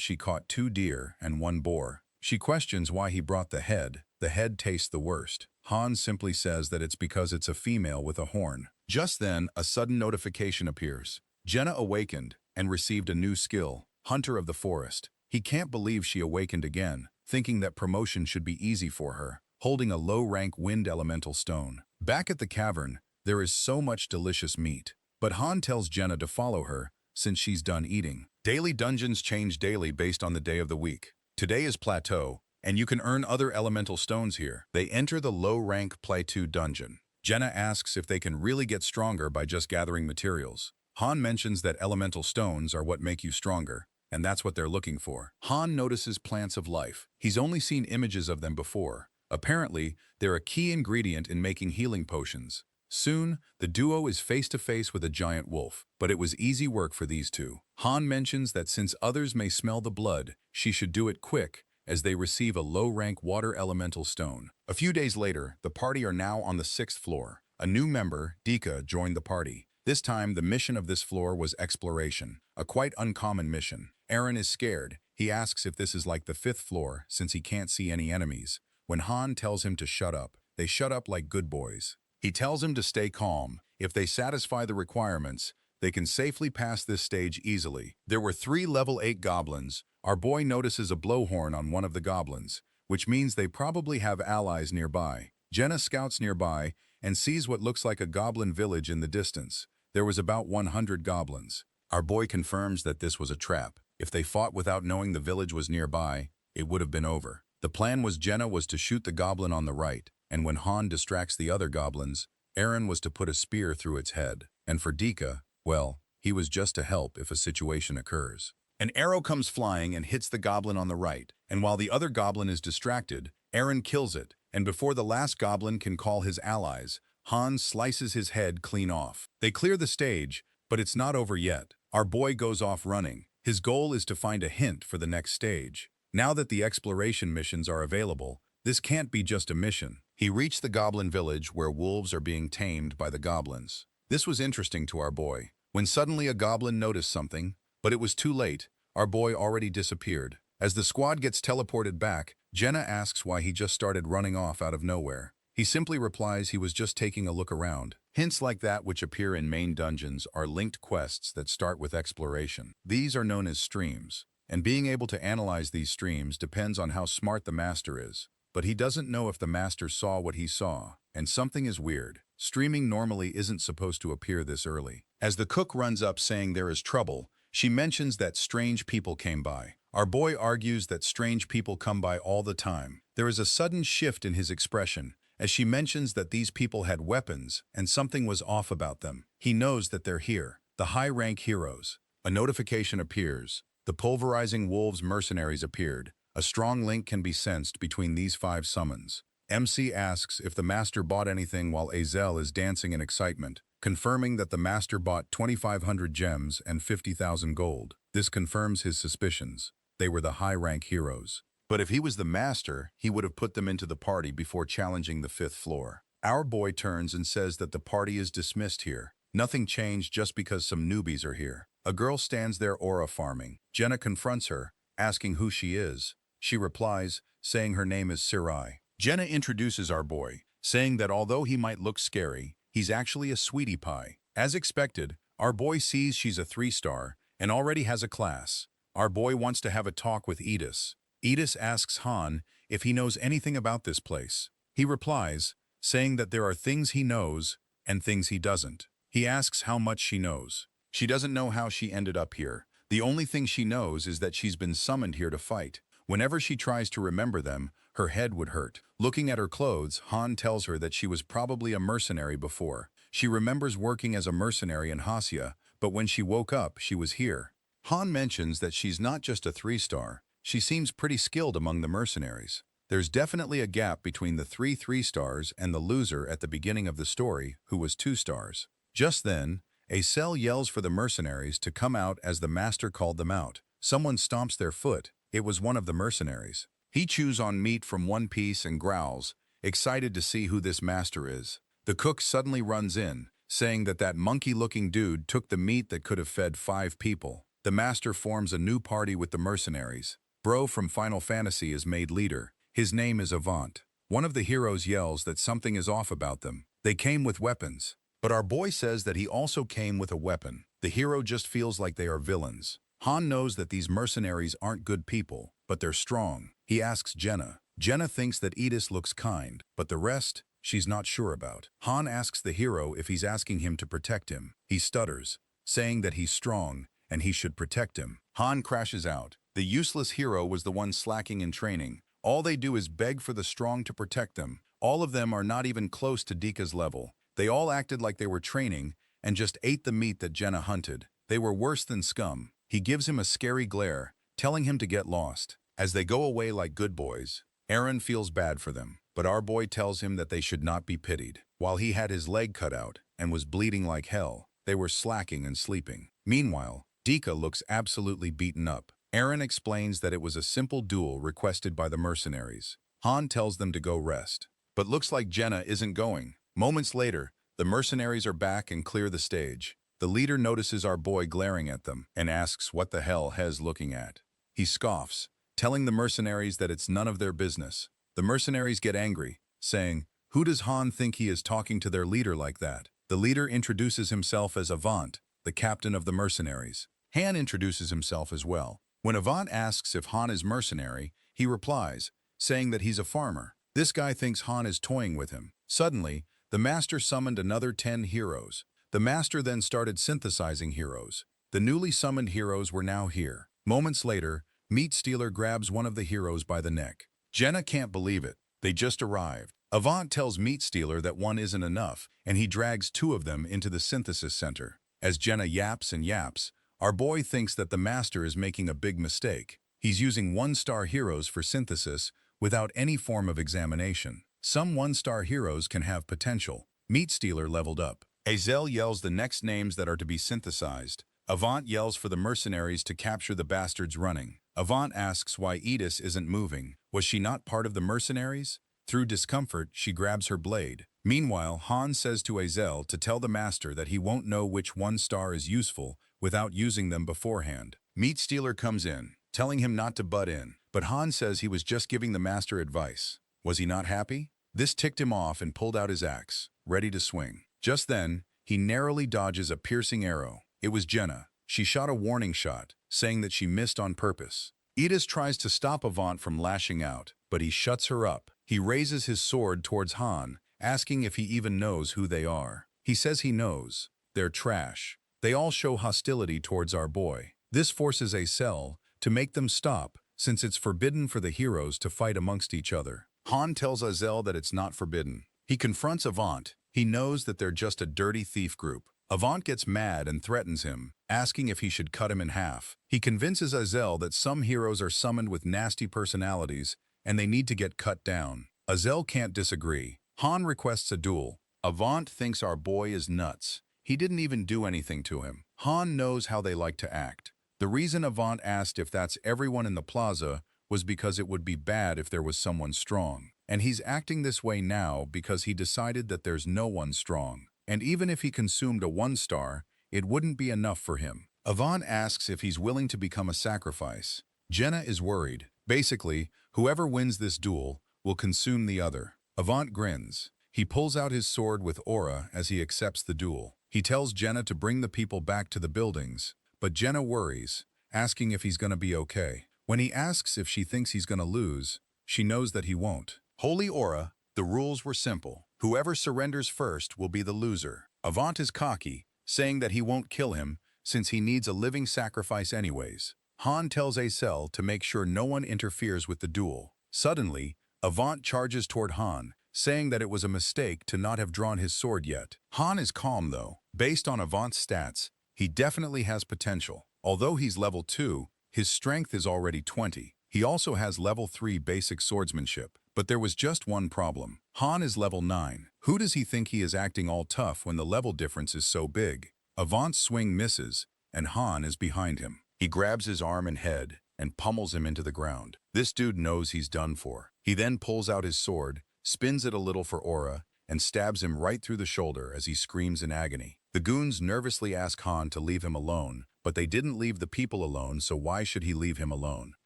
she caught 2 deer and 1 boar. She questions why he brought the head. The head tastes the worst. Han simply says that it's because it's a female with a horn. Just then, a sudden notification appears. Jenna awakened and received a new skill, Hunter of the Forest. He can't believe she awakened again, thinking that promotion should be easy for her, holding a low-rank wind elemental stone. Back at the cavern, there is so much delicious meat. But Han tells Jenna to follow her, since she's done eating. Daily dungeons change daily based on the day of the week. Today is Plateau, and you can earn other elemental stones here. They enter the low-rank Plateau dungeon. Jenna asks if they can really get stronger by just gathering materials. Han mentions that elemental stones are what make you stronger, and that's what they're looking for. Han notices plants of life. He's only seen images of them before. Apparently, they're a key ingredient in making healing potions. Soon, the duo is face-to-face with a giant wolf, but it was easy work for these two. Han mentions that since others may smell the blood, she should do it quick, as they receive a low-rank water elemental stone. A few days later, the party are now on the 6th floor. A new member, Dika, joined the party. This time, the mission of this floor was exploration, a quite uncommon mission. Eren is scared. He asks if this is like the 5th floor, since he can't see any enemies. When Han tells him to shut up, they shut up like good boys. He tells him to stay calm. If they satisfy the requirements, they can safely pass this stage easily. There were 3 level 8 goblins. Our boy notices a blowhorn on one of the goblins, which means they probably have allies nearby. Jenna scouts nearby and sees what looks like a goblin village in the distance. There was about 100 goblins. Our boy confirms that this was a trap. If they fought without knowing the village was nearby, it would have been over. The plan was Jenna was to shoot the goblin on the right, and when Han distracts the other goblins, Eren was to put a spear through its head. And for Dika, well, he was just to help if a situation occurs. An arrow comes flying and hits the goblin on the right, and while the other goblin is distracted, Eren kills it, and before the last goblin can call his allies, Han slices his head clean off. They clear the stage, but it's not over yet. Our boy goes off running. His goal is to find a hint for the next stage. Now that the exploration missions are available, this can't be just a mission. He reached the goblin village where wolves are being tamed by the goblins. This was interesting to our boy, when suddenly a goblin noticed something, but it was too late. Our boy already disappeared. As the squad gets teleported back, Jenna asks why he just started running off out of nowhere. He simply replies he was just taking a look around. Hints like that which appear in main dungeons are linked quests that start with exploration. These are known as streams, and being able to analyze these streams depends on how smart the master is. But he doesn't know if the master saw what he saw, and something is weird. Streaming normally isn't supposed to appear this early. As the cook runs up saying there is trouble, she mentions that strange people came by. Our boy argues that strange people come by all the time. There is a sudden shift in his expression as she mentions that these people had weapons and something was off about them. He knows that they're here, the high-rank heroes. A notification appears. The pulverizing wolves mercenaries appeared. A strong link can be sensed between these 5 summons. MC asks if the master bought anything while Azel is dancing in excitement, confirming that the master bought 2,500 gems and 50,000 gold. This confirms his suspicions. They were the high-rank heroes. But if he was the master, he would have put them into the party before challenging the 5th floor. Our boy turns and says that the party is dismissed here. Nothing changed just because some newbies are here. A girl stands there aura farming. Jenna confronts her, asking who she is. She replies, saying her name is Sirai. Jenna introduces our boy, saying that although he might look scary, he's actually a sweetie pie. As expected, our boy sees she's a 3-star and already has a class. Our boy wants to have a talk with Edis. Edis asks Han if he knows anything about this place. He replies, saying that there are things he knows and things he doesn't. He asks how much she knows. She doesn't know how she ended up here. The only thing she knows is that she's been summoned here to fight. Whenever she tries to remember them, her head would hurt. Looking at her clothes, Han tells her that she was probably a mercenary before. She remembers working as a mercenary in Hassia, but when she woke up, she was here. Han mentions that she's not just a 3-star. She seems pretty skilled among the mercenaries. There's definitely a gap between the 3-3-stars and the loser at the beginning of the story, who was 2 stars. Just then, Acel yells for the mercenaries to come out as the master called them out. Someone stomps their foot. It was one of the mercenaries. He chews on meat from one piece and growls, excited to see who this master is. The cook suddenly runs in, saying that that monkey-looking dude took the meat that could have fed 5 people. The master forms a new party with the mercenaries. Bro from Final Fantasy is made leader. His name is Avant. One of the heroes yells that something is off about them. They came with weapons. But our boy says that he also came with a weapon. The hero just feels like they are villains. Han knows that these mercenaries aren't good people, but they're strong. He asks Jenna. Jenna thinks that Edis looks kind, but the rest, she's not sure about. Han asks the hero if he's asking him to protect him. He stutters, saying that he's strong and he should protect him. Han crashes out. The useless hero was the one slacking in training. All they do is beg for the strong to protect them. All of them are not even close to Dika's level. They all acted like they were training and just ate the meat that Jenna hunted. They were worse than scum. He gives him a scary glare, telling him to get lost. As they go away like good boys, Eren feels bad for them, but our boy tells him that they should not be pitied. While he had his leg cut out and was bleeding like hell, they were slacking and sleeping. Meanwhile, Dika looks absolutely beaten up. Eren explains that it was a simple duel requested by the mercenaries. Han tells them to go rest. But looks like Jenna isn't going. Moments later, The mercenaries are back and clear the stage. The leader notices our boy glaring at them and asks what the hell Hez looking at. He scoffs, telling the mercenaries that it's none of their business. The mercenaries get angry, saying, "Who does Han think he is talking to their leader like that?" The leader introduces himself as Avant, the captain of the mercenaries. Han introduces himself as well. When Avant asks if Han is mercenary, he replies, saying that he's a farmer. This guy thinks Han is toying with him. Suddenly, the master summoned another 10 heroes. The master then started synthesizing heroes. The newly summoned heroes were now here. Moments later, Meat Stealer grabs one of the heroes by the neck. Jenna can't believe it. They just arrived. Avant tells Meat Stealer that one isn't enough, and he drags 2 of them into the synthesis center. As Jenna yaps and yaps, our boy thinks that the master is making a big mistake. He's using 1-star heroes for synthesis without any form of examination. Some 1-star heroes can have potential. Meat Stealer leveled up. Azel yells the next names that are to be synthesized. Avant yells for the mercenaries to capture the bastards running. Avant asks why Edis isn't moving. Was she not part of the mercenaries? Through discomfort, she grabs her blade. Meanwhile, Han says to Azel to tell the master that he won't know which 1-star is useful without using them beforehand. Meat Stealer comes in, telling him not to butt in, but Han says he was just giving the master advice. Was he not happy? This ticked him off and pulled out his axe, ready to swing. Just then, he narrowly dodges a piercing arrow. It was Jenna. She shot a warning shot, saying that she missed on purpose. Edis tries to stop Avant from lashing out, but he shuts her up. He raises his sword towards Han, asking if he even knows who they are. He says he knows. They're trash. They all show hostility towards our boy. This forces Azel to make them stop, since it's forbidden for the heroes to fight amongst each other. Han tells Azel that it's not forbidden. He confronts Avant. He knows that they're just a dirty thief group. Avant gets mad and threatens him, asking if he should cut him in half. He convinces Azel that some heroes are summoned with nasty personalities and they need to get cut down. Azel can't disagree. Han requests a duel. Avant thinks our boy is nuts. He didn't even do anything to him. Han knows how they like to act. The reason Avant asked if that's everyone in the plaza was because it would be bad if there was someone strong. And he's acting this way now because he decided that there's no one strong. And even if he consumed a 1-star, it wouldn't be enough for him. Avant asks if he's willing to become a sacrifice. Jenna is worried. Basically, whoever wins this duel will consume the other. Avant grins. He pulls out his sword with aura as he accepts the duel. He tells Jenna to bring the people back to the buildings, but Jenna worries, asking if he's gonna be okay. When he asks if she thinks he's gonna lose, she knows that he won't. Holy aura, the rules were simple. Whoever surrenders first will be the loser. Avant is cocky, saying that he won't kill him since he needs a living sacrifice anyways. Han tells Azel to make sure no one interferes with the duel. Suddenly, Avant charges toward Han, saying that it was a mistake to not have drawn his sword yet. Han is calm though. Based on Avant's stats, he definitely has potential. Although he's level 2, his strength is already 20. He also has level 3 basic swordsmanship. But there was just one problem. Han is level 9. Who does he think he is acting all tough when the level difference is so big? Avant's swing misses, and Han is behind him. He grabs his arm and head and pummels him into the ground. This dude knows he's done for. He then pulls out his sword, spins it a little for aura, and stabs him right through the shoulder as he screams in agony. The goons nervously ask Han to leave him alone, but they didn't leave the people alone, so why should he leave him alone?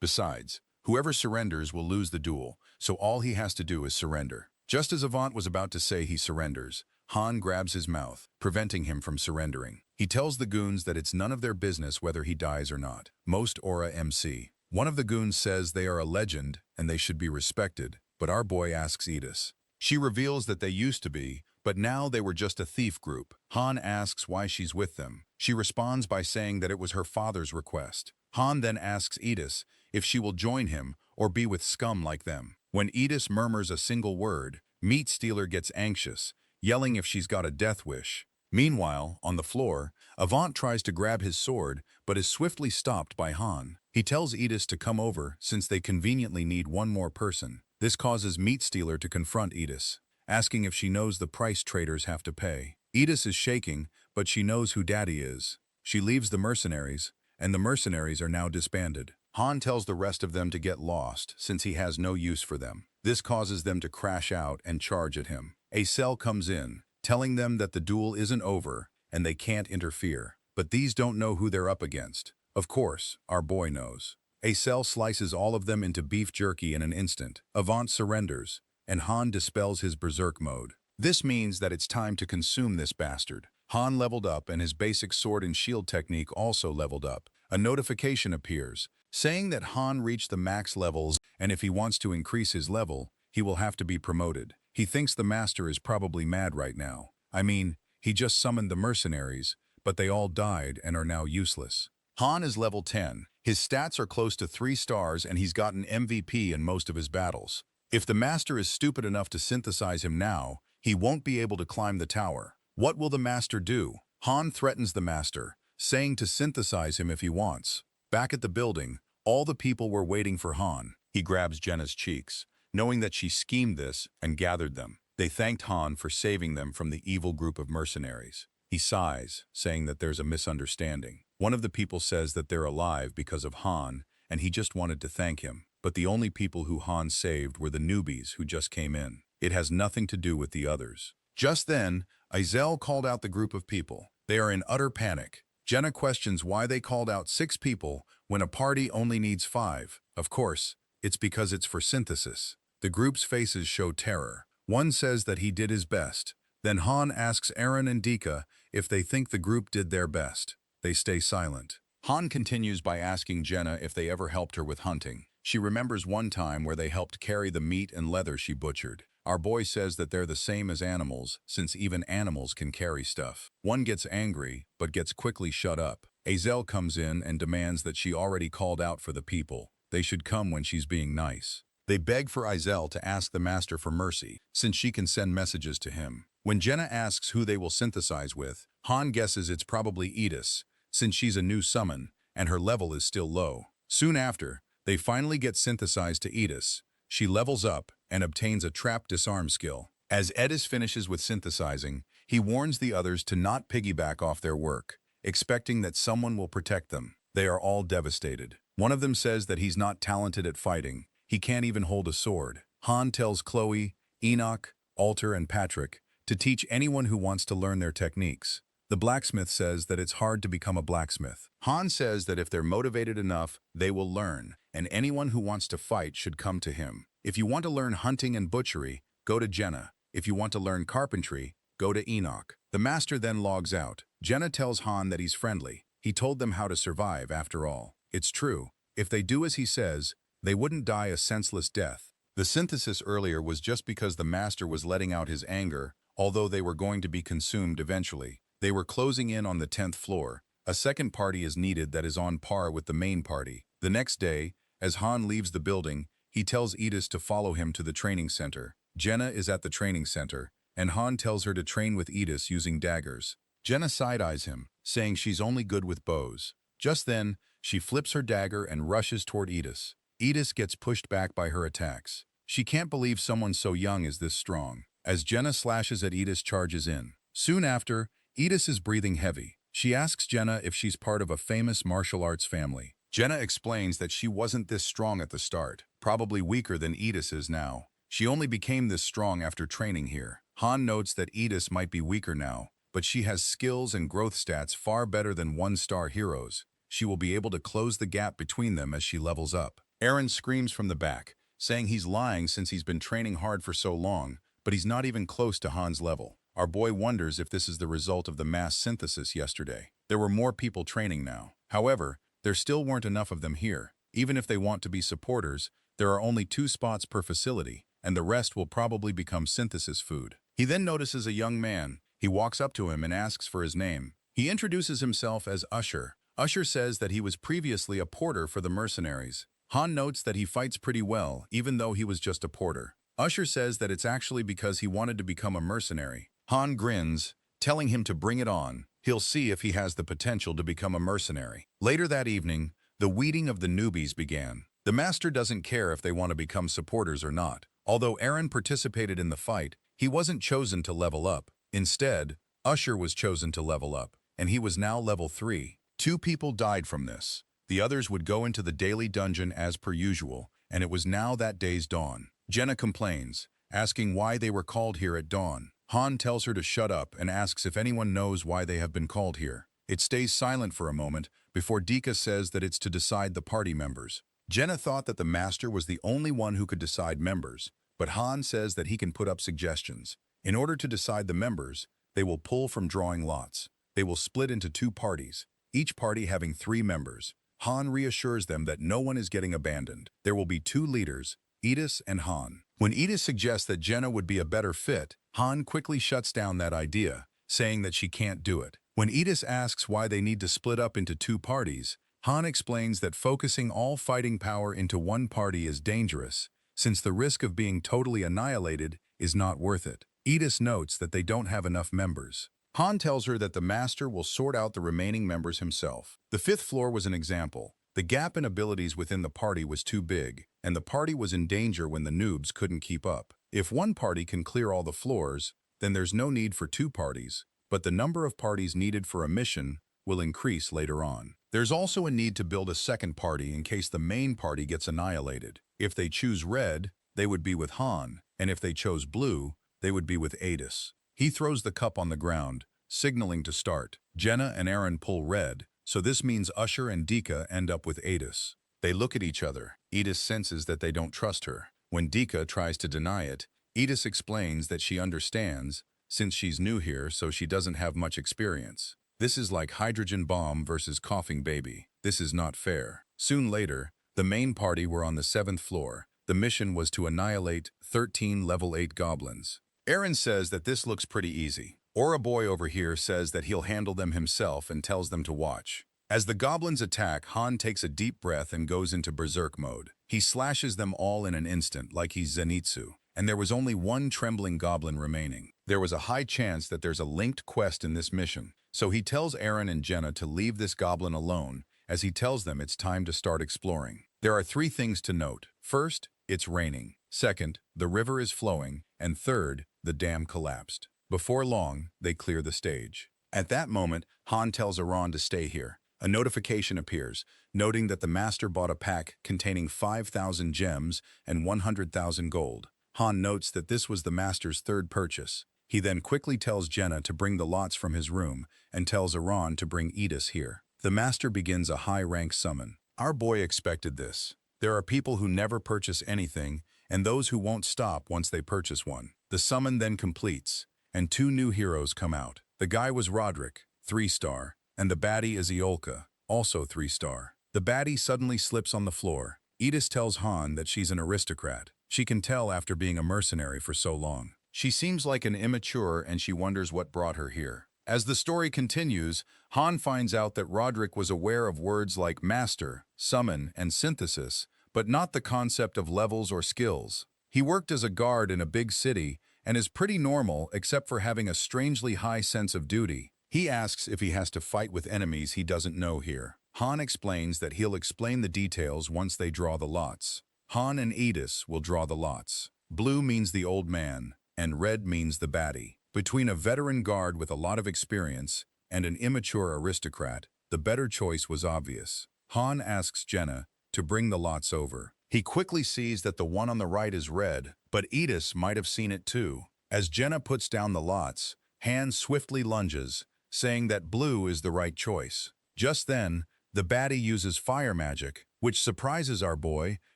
Besides, whoever surrenders will lose the duel, so all he has to do is surrender. Just as Avant was about to say he surrenders, Han grabs his mouth, preventing him from surrendering. He tells the goons that it's none of their business whether he dies or not. Most aura MC. One of the goons says they are a legend and they should be respected, but our boy asks Edis. She reveals that they used to be, but now they were just a thief group. Han asks why she's with them. She responds by saying that it was her father's request. Han then asks Edis if she will join him or be with scum like them. When Edis murmurs a single word, Meat Stealer gets anxious, yelling if she's got a death wish. Meanwhile, on the floor, Avant tries to grab his sword, but is swiftly stopped by Han. He tells Edis to come over since they conveniently need one more person. This causes Meat Stealer to confront Edis, asking if she knows the price traders have to pay. Edis is shaking, but she knows who Daddy is. She leaves the mercenaries, and the mercenaries are now disbanded. Han tells the rest of them to get lost since he has no use for them. This causes them to crash out and charge at him. Azel comes in, telling them that the duel isn't over and they can't interfere. But these don't know who they're up against. Of course, our boy knows. Acel slices all of them into beef jerky in an instant. Avant surrenders, and Han dispels his berserk mode. This means that it's time to consume this bastard. Han leveled up and his basic sword and shield technique also leveled up. A notification appears, saying that Han reached the max levels and if he wants to increase his level, he will have to be promoted. He thinks the master is probably mad right now. I mean, he just summoned the mercenaries, but they all died and are now useless. Han is level 10. His stats are close to 3 stars and he's gotten MVP in most of his battles. If the master is stupid enough to synthesize him now, he won't be able to climb the tower. What will the master do? Han threatens the master, saying to synthesize him if he wants. Back at the building, all the people were waiting for Han. He grabs Jenna's cheeks, knowing that she schemed this and gathered them. They thanked Han for saving them from the evil group of mercenaries. He sighs, saying that there's a misunderstanding. One of the people says that they're alive because of Han, and he just wanted to thank him. But the only people who Han saved were the newbies who just came in. It has nothing to do with the others. Just then, Acel called out the group of people. They are in utter panic. Jenna questions why they called out 6 people when a party only needs 5. Of course, it's because it's for synthesis. The group's faces show terror. One says that he did his best. Then Han asks Eren and Dika if they think the group did their best. They stay silent. Han continues by asking Jenna if they ever helped her with hunting. She remembers one time where they helped carry the meat and leather she butchered. Our boy says that they're the same as animals, since even animals can carry stuff. One gets angry, but gets quickly shut up. Acel comes in and demands that she already called out for the people. They should come when she's being nice. They beg for Acel to ask the master for mercy, since she can send messages to him. When Jenna asks who they will synthesize with, Han guesses it's probably Edis, since she's a new summon, and her level is still low. Soon after, they finally get synthesized to Edis. She levels up and obtains a trap disarm skill. As Edis finishes with synthesizing, he warns the others to not piggyback off their work, expecting that someone will protect them. They are all devastated. One of them says that he's not talented at fighting. He can't even hold a sword. Han tells Chloe, Enoch, Alter, and Patrick to teach anyone who wants to learn their techniques. The blacksmith says that it's hard to become a blacksmith. Han says that if they're motivated enough, they will learn, and anyone who wants to fight should come to him. If you want to learn hunting and butchery, go to Jenna. If you want to learn carpentry, go to Enoch. The master then logs out. Jenna tells Han that he's friendly. He told them how to survive, after all. It's true. If they do as he says, they wouldn't die a senseless death. The synthesis earlier was just because the master was letting out his anger, although they were going to be consumed eventually. They were closing in on the 10th floor. A second party is needed that is on par with the main party. The next day, as Han leaves the building, he tells Edis to follow him to the training center. Jenna is at the training center, and Han tells her to train with Edis using daggers. Jenna side-eyes him, saying she's only good with bows. Just then, she flips her dagger and rushes toward Edis. Edis gets pushed back by her attacks. She can't believe someone so young is this strong. As Jenna slashes at Edis, charges in. Soon after, Edis is breathing heavy. She asks Jenna if she's part of a famous martial arts family. Jenna explains that she wasn't this strong at the start, probably weaker than Edis is now. She only became this strong after training here. Han notes that Edis might be weaker now, but she has skills and growth stats far better than 1-star heroes. She will be able to close the gap between them as she levels up. Eren screams from the back, saying he's lying since he's been training hard for so long, but he's not even close to Han's level. Our boy wonders if this is the result of the mass synthesis yesterday. There were more people training now. However, there still weren't enough of them here. Even if they want to be supporters, there are only 2 spots per facility, and the rest will probably become synthesis food. He then notices a young man. He walks up to him and asks for his name. He introduces himself as Usher. Usher says that he was previously a porter for the mercenaries. Han notes that he fights pretty well, even though he was just a porter. Usher says that it's actually because he wanted to become a mercenary. Han grins, telling him to bring it on. He'll see if he has the potential to become a mercenary. Later that evening, the weeding of the newbies began. The master doesn't care if they want to become supporters or not. Although Eren participated in the fight, he wasn't chosen to level up. Instead, Usher was chosen to level up, and he was now level 3. 2 people died from this. The others would go into the daily dungeon as per usual, and it was now that day's dawn. Jenna complains, asking why they were called here at dawn. Han tells her to shut up and asks if anyone knows why they have been called here. It stays silent for a moment before Dika says that it's to decide the party members. Jenna thought that the master was the only one who could decide members, but Han says that he can put up suggestions. In order to decide the members, they will pull from drawing lots. They will split into 2 parties, each party having 3 members. Han reassures them that no one is getting abandoned. There will be 2 leaders, Edis and Han. When Edis suggests that Jenna would be a better fit, Han quickly shuts down that idea, saying that she can't do it. When Edis asks why they need to split up into 2 parties, Han explains that focusing all fighting power into one party is dangerous, since the risk of being totally annihilated is not worth it. Edis notes that they don't have enough members. Han tells her that the master will sort out the remaining members himself. The 5th floor was an example. The gap in abilities within the party was too big, and the party was in danger when the noobs couldn't keep up. If one party can clear all the floors, then there's no need for 2 parties, but the number of parties needed for a mission will increase later on. There's also a need to build a second party in case the main party gets annihilated. If they choose red, they would be with Han, and if they chose blue, they would be with Edis. He throws the cup on the ground, signaling to start. Jenna and Aaron pull red, so this means Usher and Dika end up with Edis. They look at each other. Edis senses that they don't trust her. When Dika tries to deny it, Edis explains that she understands, since she's new here so she doesn't have much experience. This is like hydrogen bomb versus coughing baby. This is not fair. Soon later, the main party were on the 7th floor. The mission was to annihilate 13 level 8 goblins. Aaron says that this looks pretty easy. Aura Boy over here says that he'll handle them himself and tells them to watch. As the goblins attack, Han takes a deep breath and goes into berserk mode. He slashes them all in an instant like he's Zenitsu, and there was only 1 trembling goblin remaining. There was a high chance that there's a linked quest in this mission, so he tells Aaron and Jenna to leave this goblin alone as he tells them it's time to start exploring. There are 3 things to note. First, it's raining. Second, the river is flowing. And third, the dam collapsed. Before long, they clear the stage. At that moment, Han tells Aaron to stay here. A notification appears, noting that the master bought a pack containing 5,000 gems and 100,000 gold. Han notes that this was the master's 3rd purchase. He then quickly tells Jenna to bring the lots from his room and tells Aaron to bring Edis here. The master begins a high-rank summon. Our boy expected this. There are people who never purchase anything, and those who won't stop once they purchase one. The summon then completes, and 2 new heroes come out. The guy was Roderick, 3-star, and the baddie is Iolka, also 3-star. The baddie suddenly slips on the floor. Edis tells Han that she's an aristocrat. She can tell after being a mercenary for so long. She seems like an immature and she wonders what brought her here. As the story continues, Han finds out that Roderick was aware of words like master, summon, and synthesis, but not the concept of levels or skills. He worked as a guard in a big city and is pretty normal except for having a strangely high sense of duty. He asks if he has to fight with enemies he doesn't know here. Han explains that he'll explain the details once they draw the lots. Han and Edis will draw the lots. Blue means the old man, and red means the baddie. Between a veteran guard with a lot of experience and an immature aristocrat, the better choice was obvious. Han asks Jenna to bring the lots over. He quickly sees that the one on the right is red, but Edis might have seen it too. As Jenna puts down the lots, Han swiftly lunges, saying that blue is the right choice. Just then, the baddie uses fire magic, which surprises our boy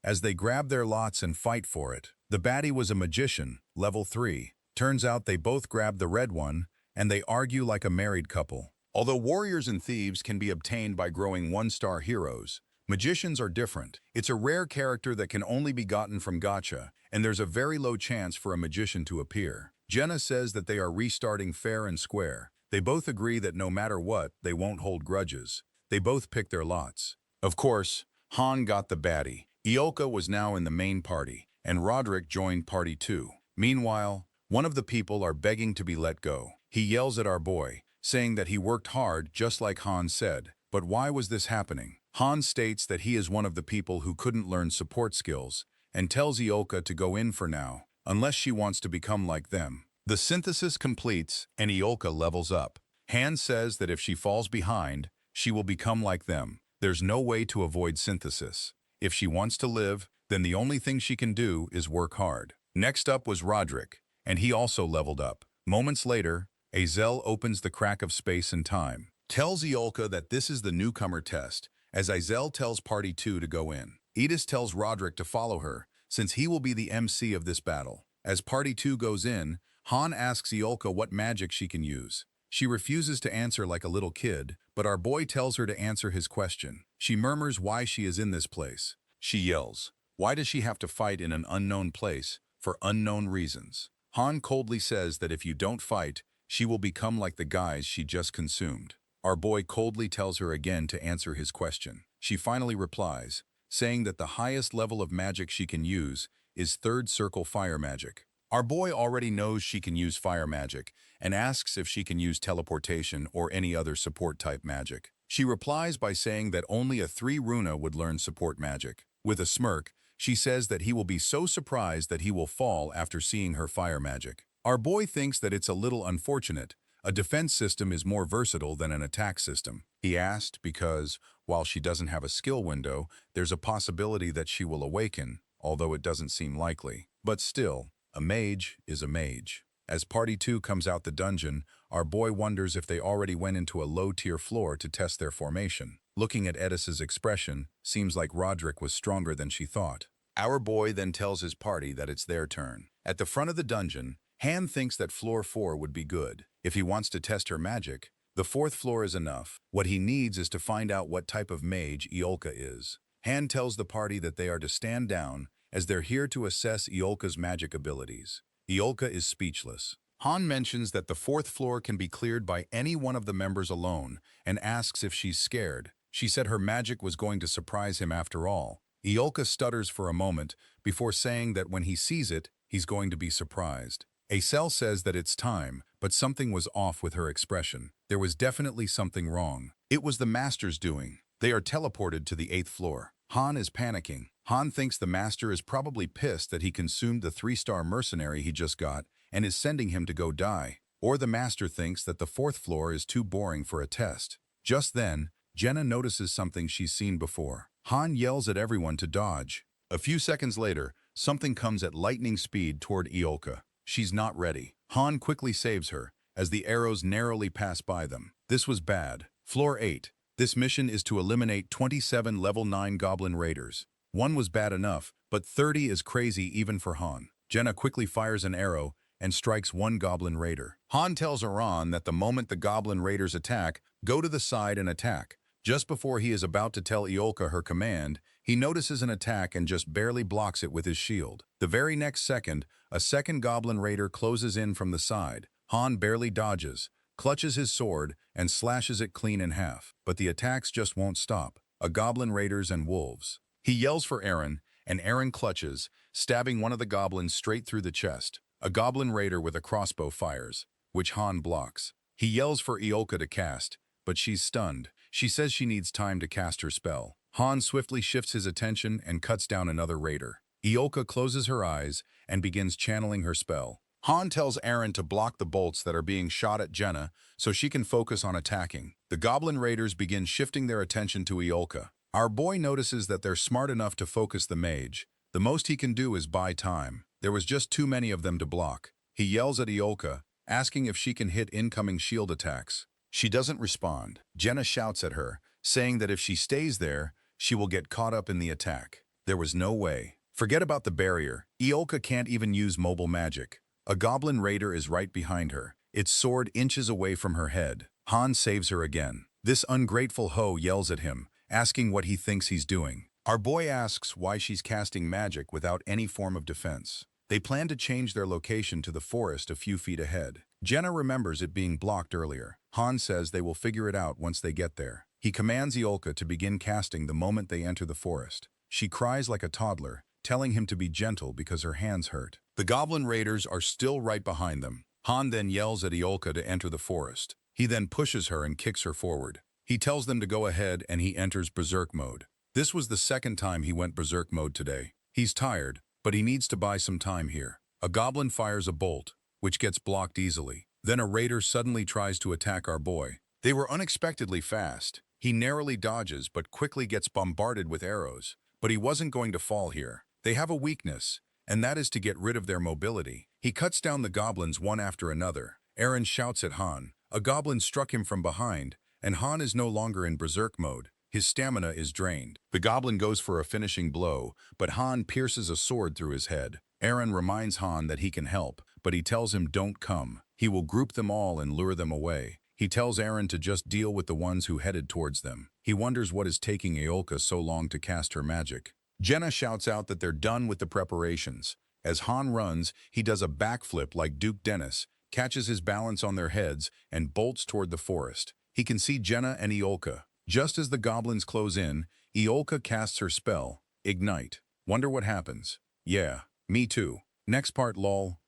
as they grab their lots and fight for it. The baddie was a magician, level 3. Turns out they both grabbed the red one, and they argue like a married couple. Although warriors and thieves can be obtained by growing 1-star heroes, magicians are different. It's a rare character that can only be gotten from gacha, and there's a very low chance for a magician to appear. Jenna says that they are restarting fair and square. They both agree that no matter what, they won't hold grudges. They both pick their lots. Of course, Han got the baddie. Iolka was now in the main party, and Roderick joined party 2. Meanwhile, one of the people are begging to be let go. He yells at our boy, saying that he worked hard just like Han said. But why was this happening? Han states that he is one of the people who couldn't learn support skills and tells Iolka to go in for now, unless she wants to become like them. The synthesis completes and Iolka levels up. Han says that if she falls behind, she will become like them. There's no way to avoid synthesis. If she wants to live, then the only thing she can do is work hard. Next up was Roderick, and he also leveled up. Moments later, Azel opens the crack of space and time, tells Iolka that this is the newcomer test, as Azel tells Party 2 to go in. Edis tells Roderick to follow her, since he will be the MC of this battle. As Party 2 goes in, Han asks Iolka what magic she can use. She refuses to answer like a little kid, but our boy tells her to answer his question. She murmurs why she is in this place. She yells, "Why does she have to fight in an unknown place for unknown reasons?" Han coldly says that if you don't fight, she will become like the guys she just consumed. Our boy coldly tells her again to answer his question. She finally replies, saying that the highest level of magic she can use is third circle fire magic. Our boy already knows she can use fire magic and asks if she can use teleportation or any other support type magic. She replies by saying that only a 3 runa would learn support magic. With a smirk, she says that he will be so surprised that he will fall after seeing her fire magic. Our boy thinks that it's a little unfortunate. A defense system is more versatile than an attack system. He asked because, while she doesn't have a skill window, there's a possibility that she will awaken, although it doesn't seem likely. But still, a mage is a mage. As Party 2 comes out the dungeon, our boy wonders if they already went into a low-tier floor to test their formation. Looking at Edis's expression, seems like Roderick was stronger than she thought. Our boy then tells his party that it's their turn. At the front of the dungeon, Han thinks that floor 4 would be good. If he wants to test her magic, the 4th floor is enough. What he needs is to find out what type of mage Iolka is. Han tells the party that they are to stand down, as they're here to assess Iolka's magic abilities. Iolka is speechless. Han mentions that the 4th floor can be cleared by any one of the members alone, and asks if she's scared. She said her magic was going to surprise him after all. Iolka stutters for a moment, before saying that when he sees it, he's going to be surprised. Azel says that it's time, but something was off with her expression. There was definitely something wrong. It was the Master's doing. They are teleported to the 8th floor. Han is panicking. Han thinks the Master is probably pissed that he consumed the 3-star mercenary he just got and is sending him to go die. Or the Master thinks that the 4th floor is too boring for a test. Just then, Jenna notices something she's seen before. Han yells at everyone to dodge. A few seconds later, something comes at lightning speed toward Iolka. She's not ready. Han quickly saves her, as the arrows narrowly pass by them. This was bad. Floor 8. This mission is to eliminate 27 level 9 goblin raiders. 1 was bad enough, but 30 is crazy even for Han. Jenna quickly fires an arrow and strikes 1 goblin raider. Han tells Aran that the moment the goblin raiders attack, go to the side and attack. Just before he is about to tell Iolka her command, he notices an attack and just barely blocks it with his shield. The very next second, a second goblin raider closes in from the side. Han barely dodges, clutches his sword, and slashes it clean in half. But the attacks just won't stop. A goblin raiders and wolves. He yells for Aaron, and Aaron clutches, stabbing one of the goblins straight through the chest. A goblin raider with a crossbow fires, which Han blocks. He yells for Iolka to cast, but she's stunned. She says she needs time to cast her spell. Han swiftly shifts his attention and cuts down another raider. Iolka closes her eyes and begins channeling her spell. Han tells Aaron to block the bolts that are being shot at Jenna so she can focus on attacking. The goblin raiders begin shifting their attention to Iolka. Our boy notices that they're smart enough to focus the mage. The most he can do is buy time. There was just too many of them to block. He yells at Iolka, asking if she can hit incoming shield attacks. She doesn't respond. Jenna shouts at her, saying that if she stays there, she will get caught up in the attack. There was no way. Forget about the barrier. Iolka can't even use mobile magic. A goblin raider is right behind her, its sword inches away from her head. Han saves her again. This ungrateful hoe yells at him, asking what he thinks he's doing. Our boy asks why she's casting magic without any form of defense. They plan to change their location to the forest a few feet ahead. Jenna remembers it being blocked earlier. Han says they will figure it out once they get there. He commands Iolka to begin casting the moment they enter the forest. She cries like a toddler, telling him to be gentle because her hands hurt. The goblin raiders are still right behind them. Han then yells at Iolka to enter the forest. He then pushes her and kicks her forward. He tells them to go ahead and he enters berserk mode. This was the second time he went berserk mode today. He's tired, but he needs to buy some time here. A goblin fires a bolt, which gets blocked easily. Then a raider suddenly tries to attack our boy. They were unexpectedly fast. He narrowly dodges but quickly gets bombarded with arrows. But he wasn't going to fall here. They have a weakness, and that is to get rid of their mobility. He cuts down the goblins one after another, Aaron shouts at Han. A goblin struck him from behind, and Han is no longer in berserk mode. His stamina is drained. The goblin goes for a finishing blow, but Han pierces a sword through his head. Aaron reminds Han that he can help, but he tells him don't come. He will group them all and lure them away. He tells Aaron to just deal with the ones who headed towards them. He wonders what is taking Aolka so long to cast her magic. Jenna shouts out that they're done with the preparations. As Han runs, he does a backflip like Duke Dennis, catches his balance on their heads, and bolts toward the forest. He can see Jenna and Aolka. Just as the goblins close in, Aolka casts her spell, Ignite. Wonder what happens. Yeah, me too. Next part, lol.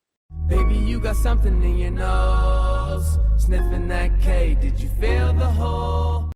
Baby, you got something in your nose. Sniffing that K, did you feel the hole?